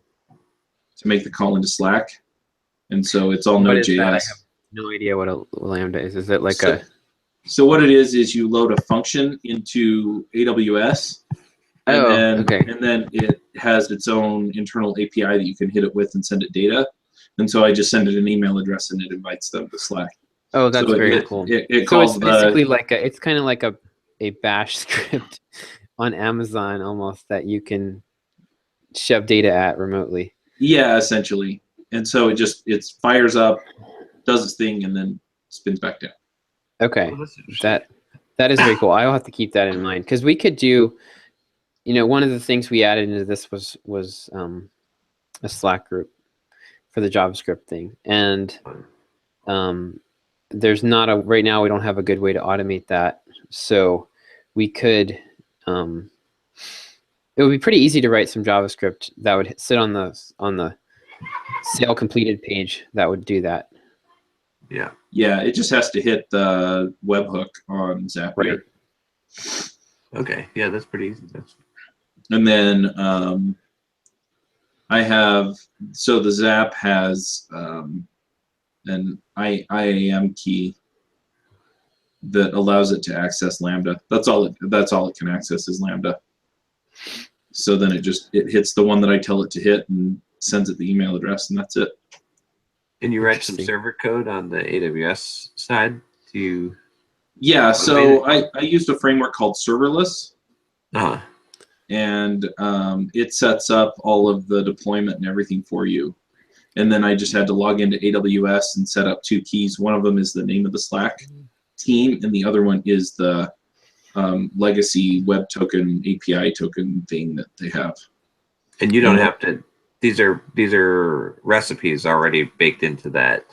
to make the call into Slack. And so it's all Node.js. I have no idea what a Lambda is. Is it like So what it is you load a function into AWS, and then it has its own internal API that you can hit it with and send it data. And so I just send it an email address, and it invites them to Slack. Oh, that's very cool. It calls it's basically it's kind of like a bash script on Amazon almost that you can shove data at remotely. Yeah, essentially. And so it fires up, does its thing, and then spins back down. Okay, that is very cool. I'll have to keep that in mind, because we could do, you know, one of the things we added into this was a Slack group for the JavaScript thing, and there's not right now we don't have a good way to automate that, so we could it would be pretty easy to write some JavaScript that would sit on the sale completed page that would do that. Yeah, it just has to hit the webhook on Zapier. Right. Okay, yeah, that's pretty easy. And then I have, so the Zap has an IAM key that allows it to access Lambda. That's all it can access is Lambda. So then it hits the one that I tell it to hit and sends it the email address, and that's it. And you write some Interesting. server code on the AWS side to. Yeah, so I used a framework called Serverless, and it sets up all of the deployment and everything for you. And then I just had to log into AWS and set up 2 keys. One of them is the name of the Slack team, and the other one is the legacy web token API token thing that they have. And you don't have to. These are recipes already baked into that.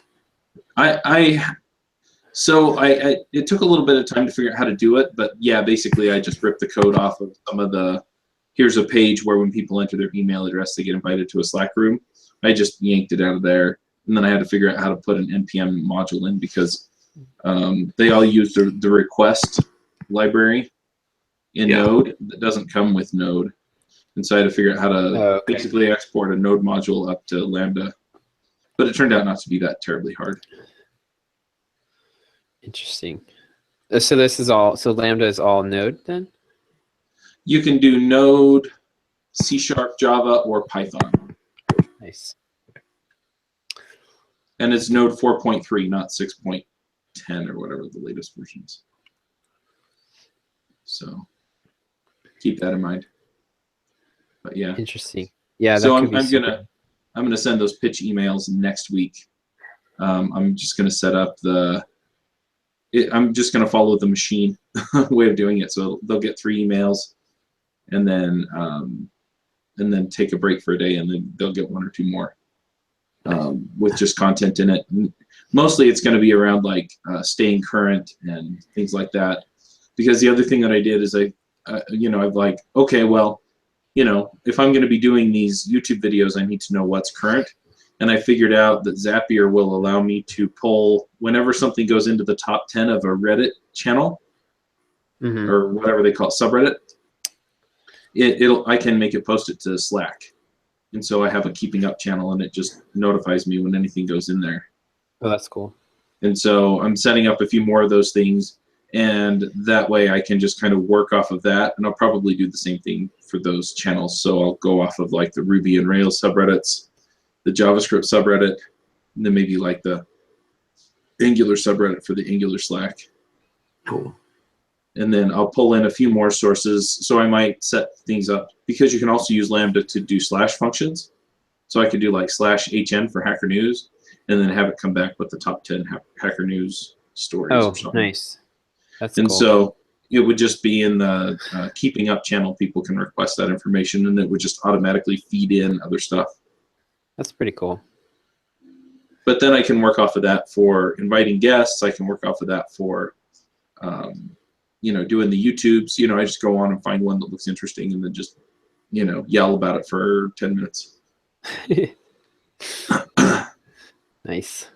So it took a little bit of time to figure out how to do it, but yeah, basically I just ripped the code off of some of the. Here's a page where when people enter their email address, they get invited to a Slack room. I just yanked it out of there, and then I had to figure out how to put an NPM module in because they all use the request library in Node that doesn't come with Node. And so I had to figure out how to basically export a Node module up to Lambda. But it turned out not to be that terribly hard. Interesting. So this is all. So Lambda is all Node then. You can do Node, C#, Java, or Python. Nice. And it's Node 4.3, not 6.10 or whatever the latest versions. So keep that in mind. But yeah. Interesting. Yeah. So that I'm gonna send those pitch emails next week. I'm just gonna set up I'm just gonna follow the machine way of doing it. So they'll get 3 emails, and then take a break for a day, and then they'll get 1 or 2 more with just content in it. Mostly, it's gonna be around like staying current and things like that. Because the other thing that I did is I'm like, okay, well, if I'm going to be doing these YouTube videos, I need to know what's current. And I figured out that Zapier will allow me to pull whenever something goes into the top 10 of a Reddit channel or whatever they call it, subreddit. I can make it post it to Slack. And so I have a keeping up channel, and it just notifies me when anything goes in there. Oh, that's cool. And so I'm setting up a few more of those things. And that way I can just kind of work off of that. And I'll probably do the same thing for those channels. So I'll go off of like the Ruby and Rails subreddits, the JavaScript subreddit, and then maybe like the Angular subreddit for the Angular Slack. Cool. And then I'll pull in a few more sources. So I might set things up because you can also use Lambda to do slash functions. So I could do like /HN for Hacker News and then have it come back with the top 10 Hacker News stories or something. Nice. That's and cool. so it would just be in the keeping up channel. People can request that information, and it would just automatically feed in other stuff. That's pretty cool. But then I can work off of that for inviting guests. I can work off of that for, doing the YouTubes. I just go on and find one that looks interesting and then just, yell about it for 10 minutes. Nice.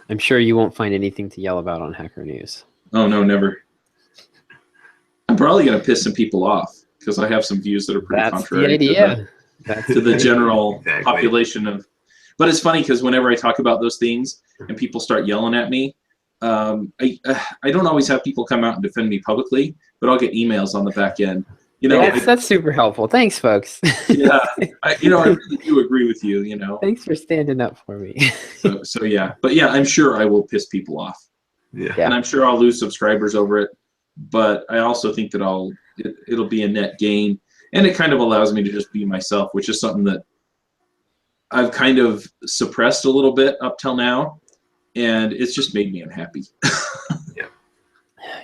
I'm sure you won't find anything to yell about on Hacker News. Oh, no, never. I'm probably going to piss some people off because I have some views that are pretty contrary to the general population of. But it's funny because whenever I talk about those things and people start yelling at me, I don't always have people come out and defend me publicly, but I'll get emails on the back end. That's super helpful. Thanks, folks. Yeah, I really do agree with you. Thanks for standing up for me. So yeah, but yeah, I'm sure I will piss people off. Yeah. And I'm sure I'll lose subscribers over it, but I also think that it'll be a net gain, and it kind of allows me to just be myself, which is something that I've kind of suppressed a little bit up till now, and it's just made me unhappy.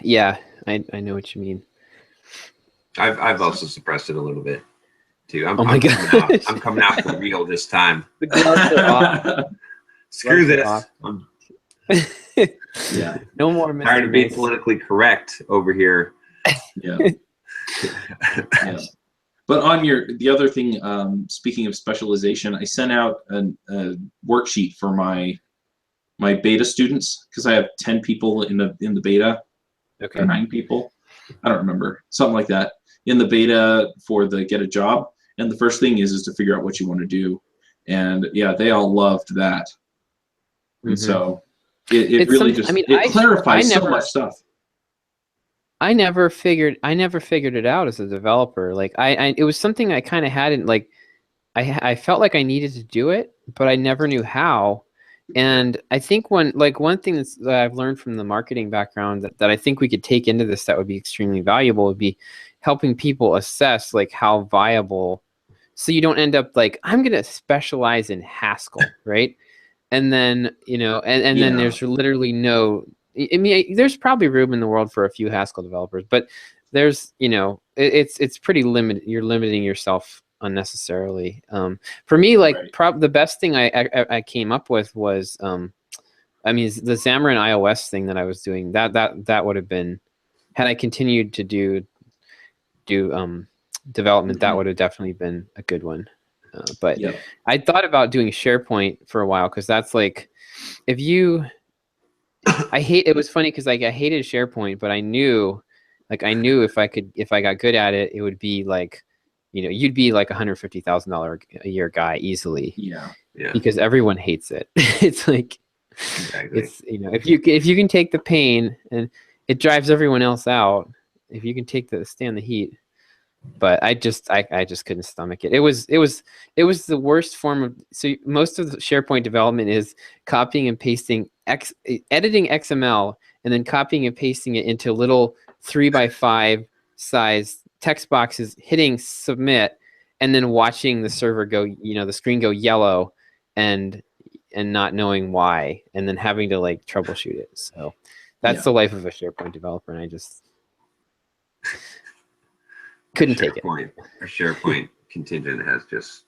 Yeah, I know what you mean. I've also suppressed it a little bit too. Oh my God. I'm coming out for real this time. The gloves are off. Screw this. Yeah. No more. Tired of being politically correct over here. Yeah. Yeah. But on the other thing, speaking of specialization, I sent out a worksheet for my beta students because I have 10 people in the beta, Okay. or 9 people, I don't remember, something like that, in the beta for the Get a Job. And the first thing is to figure out what you want to do. And yeah, they all loved that. And so It It's really something. just I mean, it clarifies so never. much stuff. I never figured it out as a developer. Like it was something I kind of hadn't like. I felt like I needed to do it, but I never knew how. And I think one thing that I've learned from the marketing background that I think we could take into this that would be extremely valuable would be helping people assess like how viable. So you don't end up like I'm going to specialize in Haskell, right? And then and then Yeah. there's literally no. I mean, there's probably room in the world for a few Haskell developers, but there's it's pretty limited. You're limiting yourself unnecessarily. For me, like Right. the best thing I came up with was I mean the Xamarin iOS thing that I was doing. That would have been, had I continued to do development, that Mhm. would have definitely been a good one. But Yep. I thought about doing SharePoint for a while because that's like, if you, it was funny because like I hated SharePoint, but I knew if I got good at it, it would be like, you'd be like $150,000 a year guy easily. Yeah. Yeah. Because everyone hates it. It's like, Exactly. it's if you can take the pain, and it drives everyone else out. If you can stand the heat. But I just couldn't stomach it. It was the worst form of, so most of the SharePoint development is copying and pasting editing XML and then copying and pasting it into little 3x5 size text boxes, hitting submit, and then watching the server go, the screen go yellow and not knowing why, and then having to like troubleshoot it. So that's the life of a SharePoint developer, and I just couldn't take it. Our SharePoint contingent has just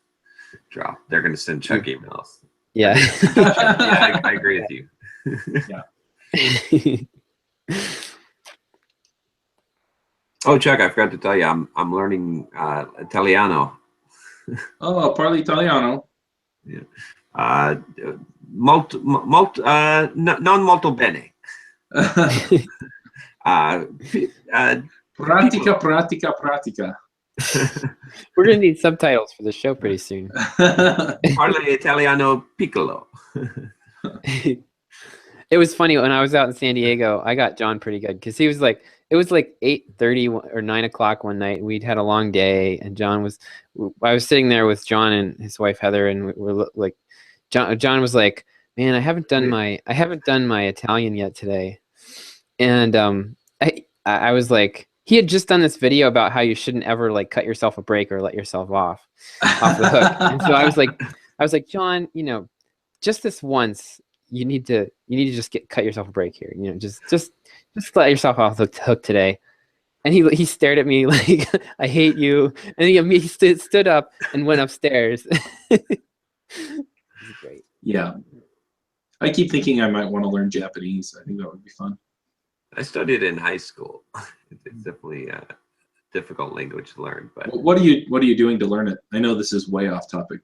dropped. They're going to send Chuck emails. Yeah. Yeah, I agree with you. Yeah. Oh, Chuck, I forgot to tell you, I'm learning Italiano. Oh, parli italiano. Yeah. Non molto bene. Pratica. We're gonna need subtitles for the show pretty soon. Parli Italiano piccolo. It was funny when I was out in San Diego. I got John pretty good because he was like, it was like 8:30 or 9 o'clock one night. We'd had a long day, and I was sitting there with John and his wife Heather, and we're like, John was like, "Man, I haven't done my Italian yet today," and I was like, he had just done this video about how you shouldn't ever like cut yourself a break or let yourself off the hook, and so I was like, John, just this once. You need to just cut yourself a break here. Just let yourself off the hook today. And he stared at me like, I hate you. And he stood up and went upstairs. It was great. Yeah. I keep thinking I might want to learn Japanese. I think that would be fun. I studied in high school. It's definitely a difficult language to learn. But what are you doing to learn it? I know this is way off topic.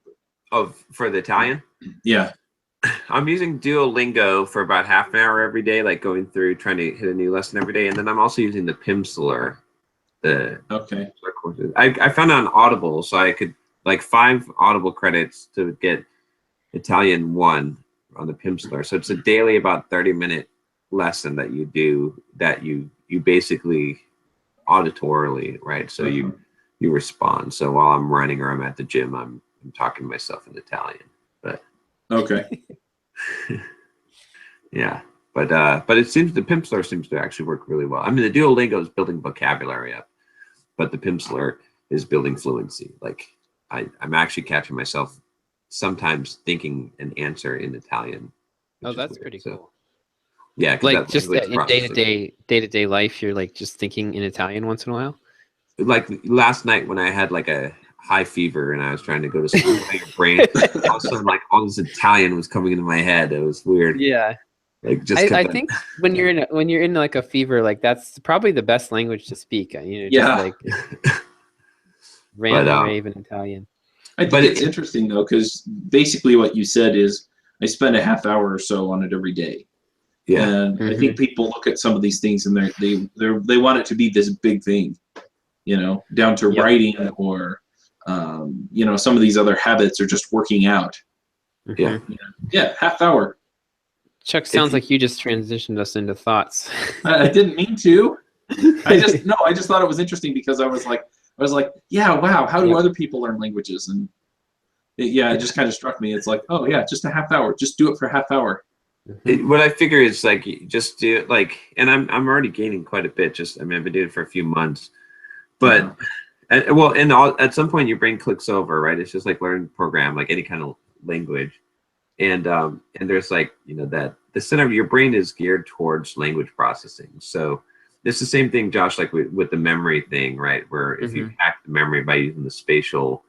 But... for the Italian? Yeah. I'm using Duolingo for about half an hour every day, like going through trying to hit a new lesson every day, and then I'm also using the Pimsleur. Okay. Courses. I found it on Audible, so I could like 5 Audible credits to get Italian 1 on the Pimsleur. So it's a daily about 30-minute lesson that you do that you basically auditorily, right? So you respond. So while I'm running or I'm at the gym, I'm talking to myself in Italian. But okay. Yeah, but it seems the Pimsleur seems to actually work really well. I mean, the Duolingo is building vocabulary up, but the Pimsleur is building fluency. Like I'm actually catching myself sometimes thinking an answer in Italian. Oh, that's pretty cool. Yeah, like just in day-to-day life, you're like just thinking in Italian once in a while. Like last night when I had like a high fever and I was trying to go to sleep, your brain all of a sudden like all this Italian was coming into my head. It was weird. Yeah. Like just I think when you're in like a fever, like that's probably the best language to speak. Just like rave in Italian. I think it's interesting though, because basically what you said is I spend a half hour or so on it every day. Yeah. And I think people look at some of these things and they want it to be this big thing, down to writing or some of these other habits are just working out. Yeah. Yeah, half hour. Chuck, sounds like you just transitioned us into thoughts. I didn't mean to. I just thought it was interesting because I was like, yeah, wow, how do Yep. other people learn languages? And it just kind of struck me. It's like, oh yeah, just a half hour. Just do it for a half hour. What I figure is like you just do it like, and I'm already gaining quite a bit. Just I mean, I've been doing it for a few months, but at some point your brain clicks over, right? It's just like learning to program, like any kind of language, and there's like that the center of your brain is geared towards language processing. So it's the same thing, Josh, like with the memory thing, right? Where if you hack the memory by using the spatial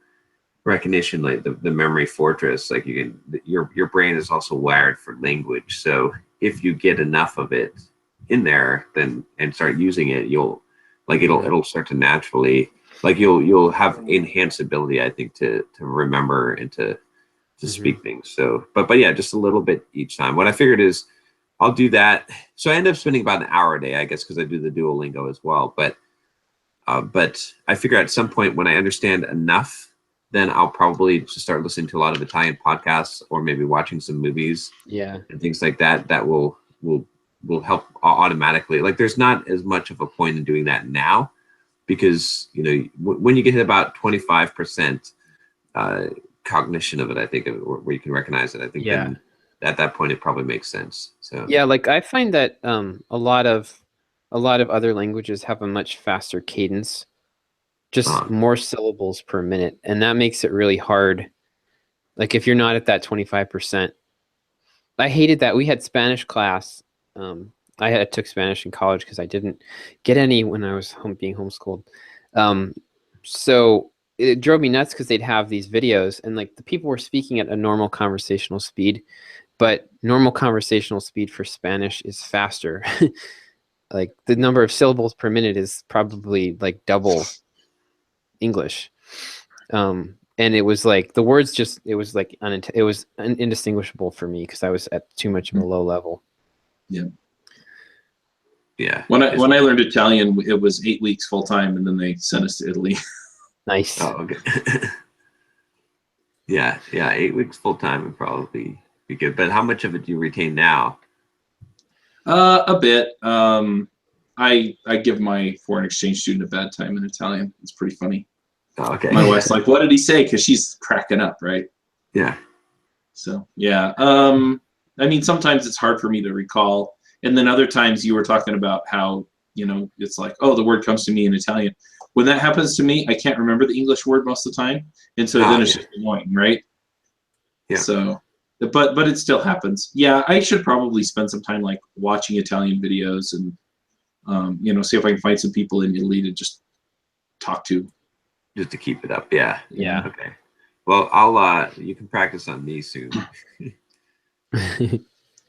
recognition, like the memory fortress, like your brain is also wired for language. So if you get enough of it in there, then and start using it, it'll start to naturally, like you'll have enhanced ability, I think, to remember and to speak things. So but yeah, just a little bit each time. What I figured is I'll do that. So I end up spending about an hour a day, I guess, because I do the Duolingo as well. But I figure at some point when I understand enough, then I'll probably just start listening to a lot of Italian podcasts or maybe watching some movies, and things like that. That will help automatically. Like there's not as much of a point in doing that now, because when you get to about 25% cognition of it, I think, where you can recognize it, I think then at that point it probably makes sense. So yeah, like I find that a lot of other languages have a much faster cadence, just more syllables per minute, and that makes it really hard. Like if you're not at that 25%, I hated that. We had Spanish class. I took Spanish in college because I didn't get any when I was being homeschooled. So it drove me nuts because they'd have these videos and like the people were speaking at a normal conversational speed, but normal conversational speed for Spanish is faster. Like the number of syllables per minute is probably like double English. And it was like the words just, it was like it was indistinguishable for me because I was at too much of a low level. Yeah. Yeah. When I learned Italian, it was 8 weeks full time, and then they sent us to Italy. Nice. Oh, okay. Yeah. 8 weeks full time would probably be good. But how much of it do you retain now? A bit. I give my foreign exchange student a bad time in Italian. It's pretty funny. Oh, okay. My wife's like, "What did he say?" Because she's cracking up, right? Yeah. So yeah. I mean, sometimes it's hard for me to recall, and then other times you were talking about how it's like, oh, the word comes to me in Italian. When that happens to me, I can't remember the English word most of the time, and so then it's just annoying, right? Yeah. So, but it still happens. Yeah, I should probably spend some time like watching Italian videos and see if I can find some people in Italy to just talk to. Just to keep it up. Yeah. Yeah. Okay. Well, I'll you can practice on me soon.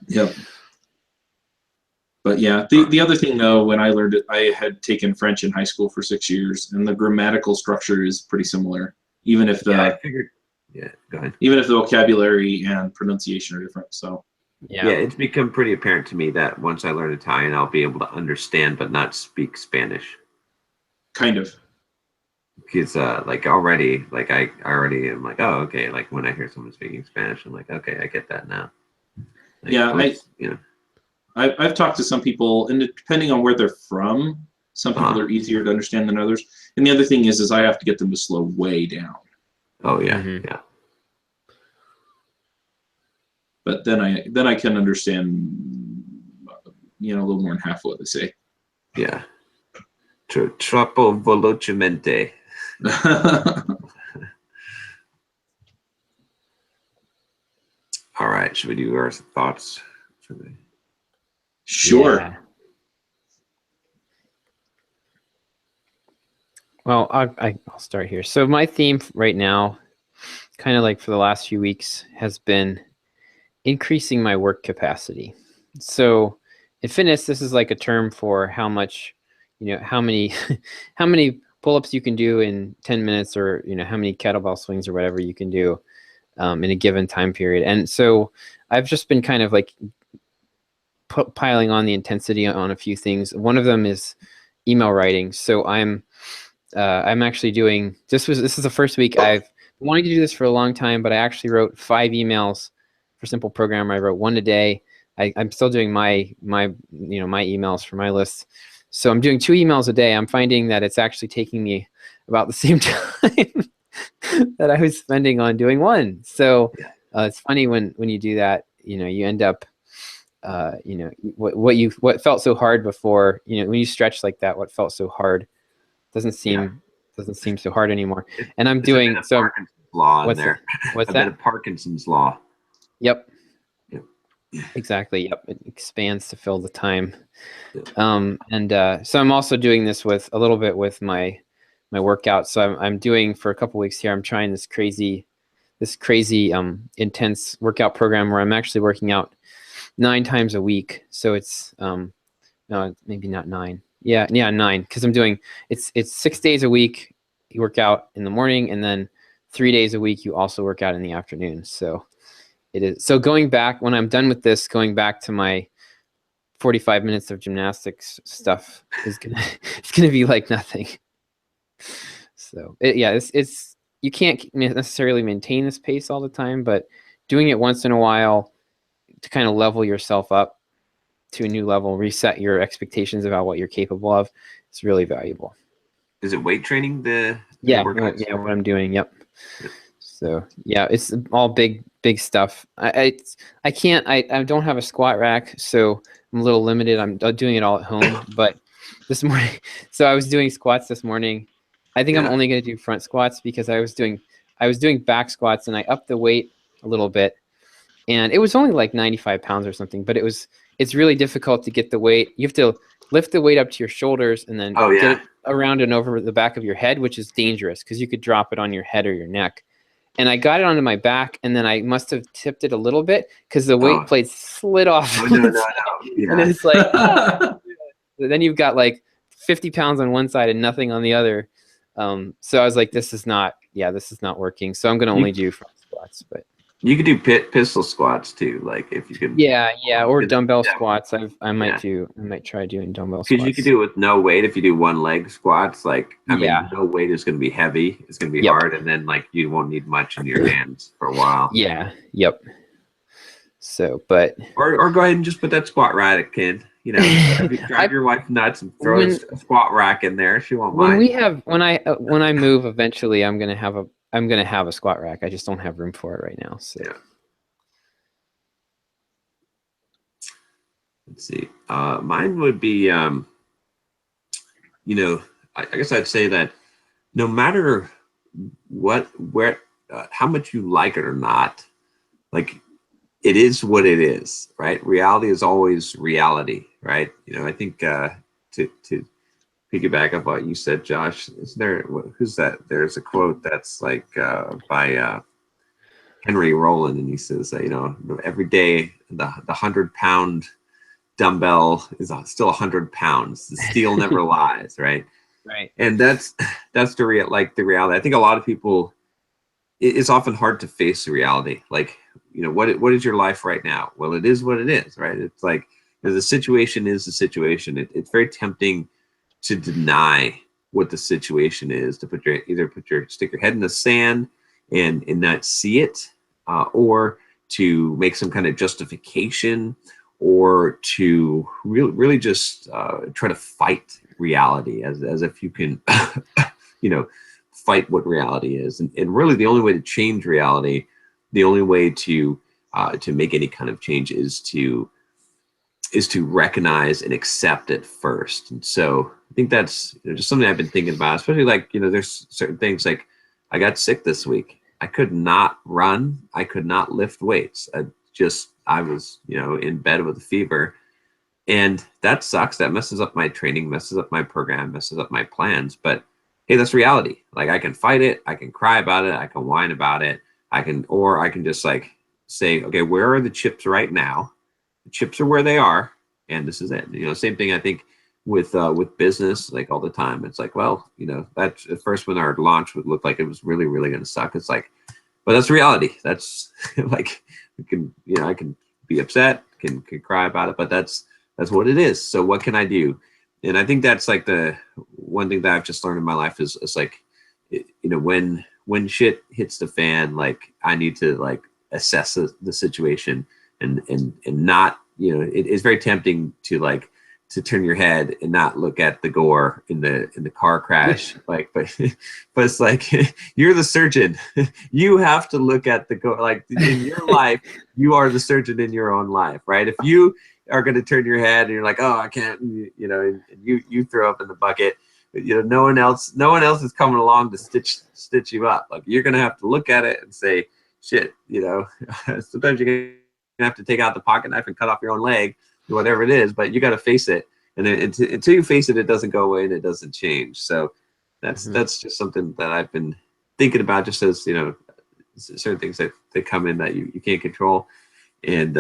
Yep. But yeah, the other thing though, when I learned it, I had taken French in high school for 6 years, and the grammatical structure is pretty similar, even if I figured. Yeah, go ahead. even if the vocabulary and pronunciation are different. So Yeah, it's become pretty apparent to me that once I learn Italian, I'll be able to understand but not speak Spanish. kind of. Because like already, like I already am like, oh, okay. Like when I hear someone speaking Spanish, I'm like, okay, I get that now. Like, Yeah, I've talked to some people, and depending on where they're from, some people are easier to understand than others. And the other thing is I have to get them to slow way down. Oh yeah, Mhm. yeah. But then I can understand, a little more than half what they say. Yeah. Troppo velocemente. All right. Should we do our thoughts? Sure. Yeah. Well, I'll start here. So my theme right now, kind of like for the last few weeks, has been increasing my work capacity. So in fitness, this is like a term for how much, how many how many pull-ups you can do in 10 minutes, or how many kettlebell swings or whatever you can do in a given time period. And so I've just been kind of like piling on the intensity on a few things. One of them is email writing. So I'm actually doing, this is the first week. I've been wanting to do this for a long time, but I actually wrote 5 emails for Simple Programmer. I wrote one a day. I'm still doing my emails for my list. So I'm doing 2 emails a day. I'm finding that it's actually taking me about the same time that I was spending on doing one. So it's funny when you do that, you end up, what felt so hard before, when you stretch like that, what felt so hard doesn't seem so hard anymore. And I'm doing so. Parkinson's law in there. What's a that? bit of Parkinson's law. Yep. Yep. Exactly. Yep. It expands to fill the time. Yep. So I'm also doing this with a little bit with my workout. So I'm doing for a couple weeks here. I'm trying this crazy intense workout program where I'm actually working out 9 times a week. So it's no, maybe not 9. Yeah, 9. Because I'm doing it's 6 days a week. You work out in the morning, and then 3 days a week you also work out in the afternoon. So it is. So going back when I'm done with this, going back to my 45 minutes of gymnastics stuff is it's gonna be like nothing. So it's you can't necessarily maintain this pace all the time, but doing it once in a while to kind of level yourself up to a new level, reset your expectations about what you're capable of, it's really valuable. Is it weight training? What I'm doing. Yep. So it's all big stuff. I don't have a squat rack, so I'm a little limited. I'm doing it all at home. But this morning, so I was doing squats this morning. I think I'm only going to do front squats because I was doing back squats, and I upped the weight a little bit, and it was only like 95 pounds or something. But it's really difficult to get the weight. You have to lift the weight up to your shoulders and then get it around and over the back of your head, which is dangerous because you could drop it on your head or your neck. And I got it onto my back, and then I must have tipped it a little bit because the weight plate slid off. Oh, no. Yeah. And it's like, then you've got like 50 pounds on one side and nothing on the other. So I was like, this is not working. So I'm going to only do front squats, but. You could do pistol squats too, like if you could. Or dumbbell squats. I might try doing dumbbell squats. Because you could do it with no weight if you do one leg squats. Like no weight is going to be heavy. It's going to be hard, and then like you won't need much in your hands for a while. Yeah. Yep. So, but or go ahead and just put that squat rack in. Drive your wife nuts and throw a squat rack in there. She won't mind. When I move eventually, I'm gonna have a squat rack. I just don't have room for it right now. So let's see. Mine would be, I guess I'd say that no matter how much you like it or not, like it is what it is, right? Reality is always reality, right? I think to piggyback up what you said, Josh, who's that? There's a quote that's like by Henry Rollin, and he says, every day the 100-pound dumbbell is still 100 pounds. The steel never lies, right? Right. And that's the reality. I think a lot of people, it's often hard to face the reality. Like, what is your life right now? Well, it is what it is, right? It's like the situation is the situation. It's very tempting to deny what the situation is, to stick your head in the sand and not see it, or to make some kind of justification, or to really just try to fight reality as if you can, fight what reality is. And really the only way to change reality, the only way to make any kind of change is to recognize and accept it first. And so I think that's just something I've been thinking about, especially like, there's certain things like I got sick this week. I could not run. I could not lift weights. I was, in bed with a fever, and that sucks. That messes up my training, messes up my program, messes up my plans. But hey, that's reality. Like I can fight it. I can cry about it. I can whine about it. I can just like say, okay, where are the chips right now? The chips are where they are, and this is it. Same thing I think with business, like all the time. It's like, well, that's at first when our launch would look like it was really, really going to suck. It's like, but that's reality. That's like, I can be upset, can cry about it, but that's what it is. So what can I do? And I think that's like the one thing that I've just learned in my life is like, when shit hits the fan, like I need to like assess the situation and not you know, it is very tempting to turn your head and not look at the gore in the car crash. Like, but it's like, you're the surgeon. You have to look at the gore. Like, in your life, you are the surgeon in your own life, right? If you are going to turn your head and you're like, oh, I can't, you know, and you throw up in the bucket, you know, no one else is coming along to stitch you up. Like, you're going to have to look at it and say, shit, you know, sometimes you're going to have to take out the pocket knife and cut off your own leg, whatever it is, but you got to face it. And until you face it, it doesn't go away and it doesn't change. So that's just something that I've been thinking about, just as, you know, certain things that come in that you can't control, and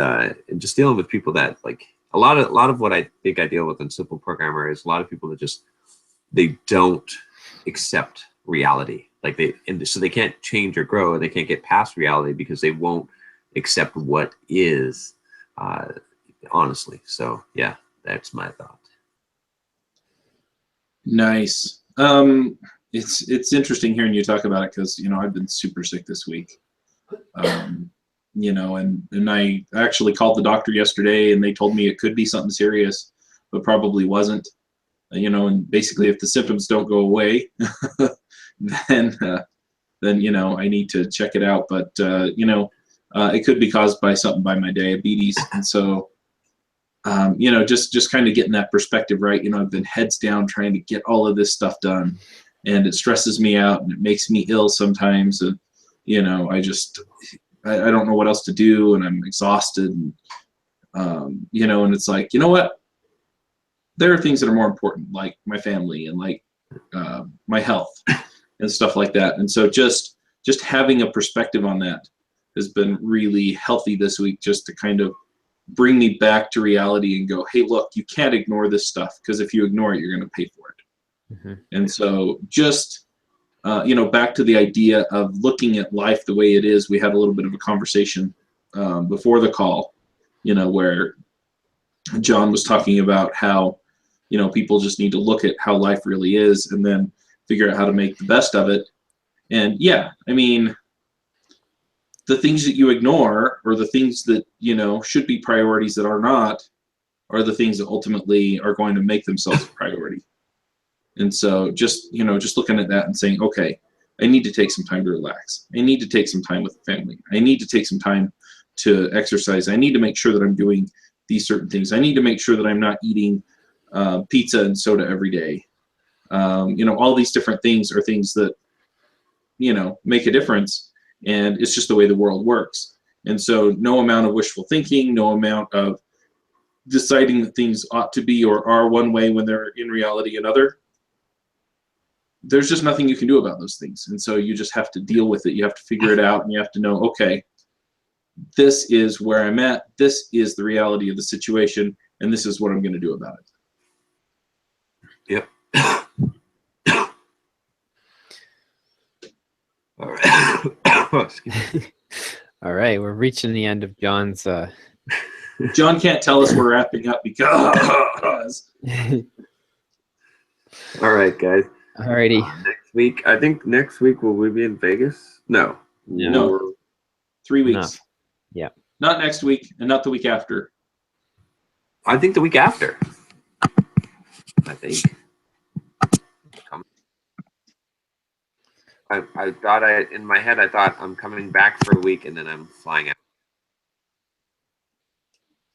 just dealing with people that, like, a lot of what I think I deal with in Simple Programmer is a lot of people that just, they don't accept reality. Like, so they can't change or grow, and they can't get past reality because they won't accept what is, honestly. So yeah, that's my thought. Nice. It's interesting hearing you talk about it, because, you know, I've been super sick this week. You know, and I actually called the doctor yesterday, and they told me it could be something serious, but probably wasn't. You know, and basically, if the symptoms don't go away, then you know, I need to check it out. But you know, it could be caused by something, by my diabetes, and so you know, just kind of getting that perspective right. You know, I've been heads down trying to get all of this stuff done, and it stresses me out and it makes me ill sometimes. And you know, I don't know what else to do, and I'm exhausted. And you know, and it's like, you know what? There are things that are more important, like my family and like my health and stuff like that. And so just having a perspective on that has been really healthy this week, just to kind of bring me back to reality and go, hey, look, you can't ignore this stuff, because if you ignore it, you're going to pay for it. And so just, you know, back to the idea of looking at life the way it is. We had a little bit of a conversation before the call, you know, where John was talking about how, you know, people just need to look at how life really is and then figure out how to make the best of it. And yeah, I mean, the things that you ignore, or the things that, you know, should be priorities that are not, are the things that ultimately are going to make themselves a priority. And so just, you know, just looking at that and saying, okay, I need to take some time to relax. I need to take some time with the family. I need to take some time to exercise. I need to make sure that I'm doing these certain things. I need to make sure that I'm not eating pizza and soda every day. You know, all these different things are things that, you know, make a difference, and it's just the way the world works. And so no amount of wishful thinking, no amount of deciding that things ought to be or are one way when they're in reality another, there's just nothing you can do about those things. And so you just have to deal with it. You have to figure it out, and you have to know, okay, this is where I'm at, this is the reality of the situation, and this is what I'm going to do about it. Yep. All right. Oh, excuse me. All right, we're reaching the end of John's. John can't tell us we're wrapping up because. All right, guys. Alrighty. Next week, I think next week, will we be in Vegas? No. No. 3 weeks. No. Yeah. Not next week, and not the week after. I think the week after. I think. I thought in my head, I thought I'm coming back for a week and then I'm flying out.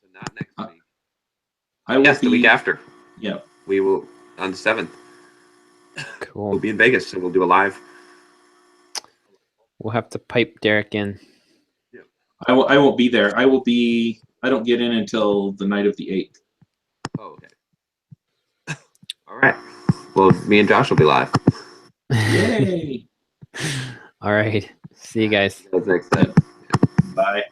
So not next week. Yes, the week after. Yeah. We will, on the 7th. Cool. We'll be in Vegas, so we'll do a live. We'll have to pipe Derek in. Yeah. I won't be there. I don't get in until the night of the 8th. Oh, okay. All right. Well, me and Josh will be live. Yay. All right. See you guys. That's next time. Bye.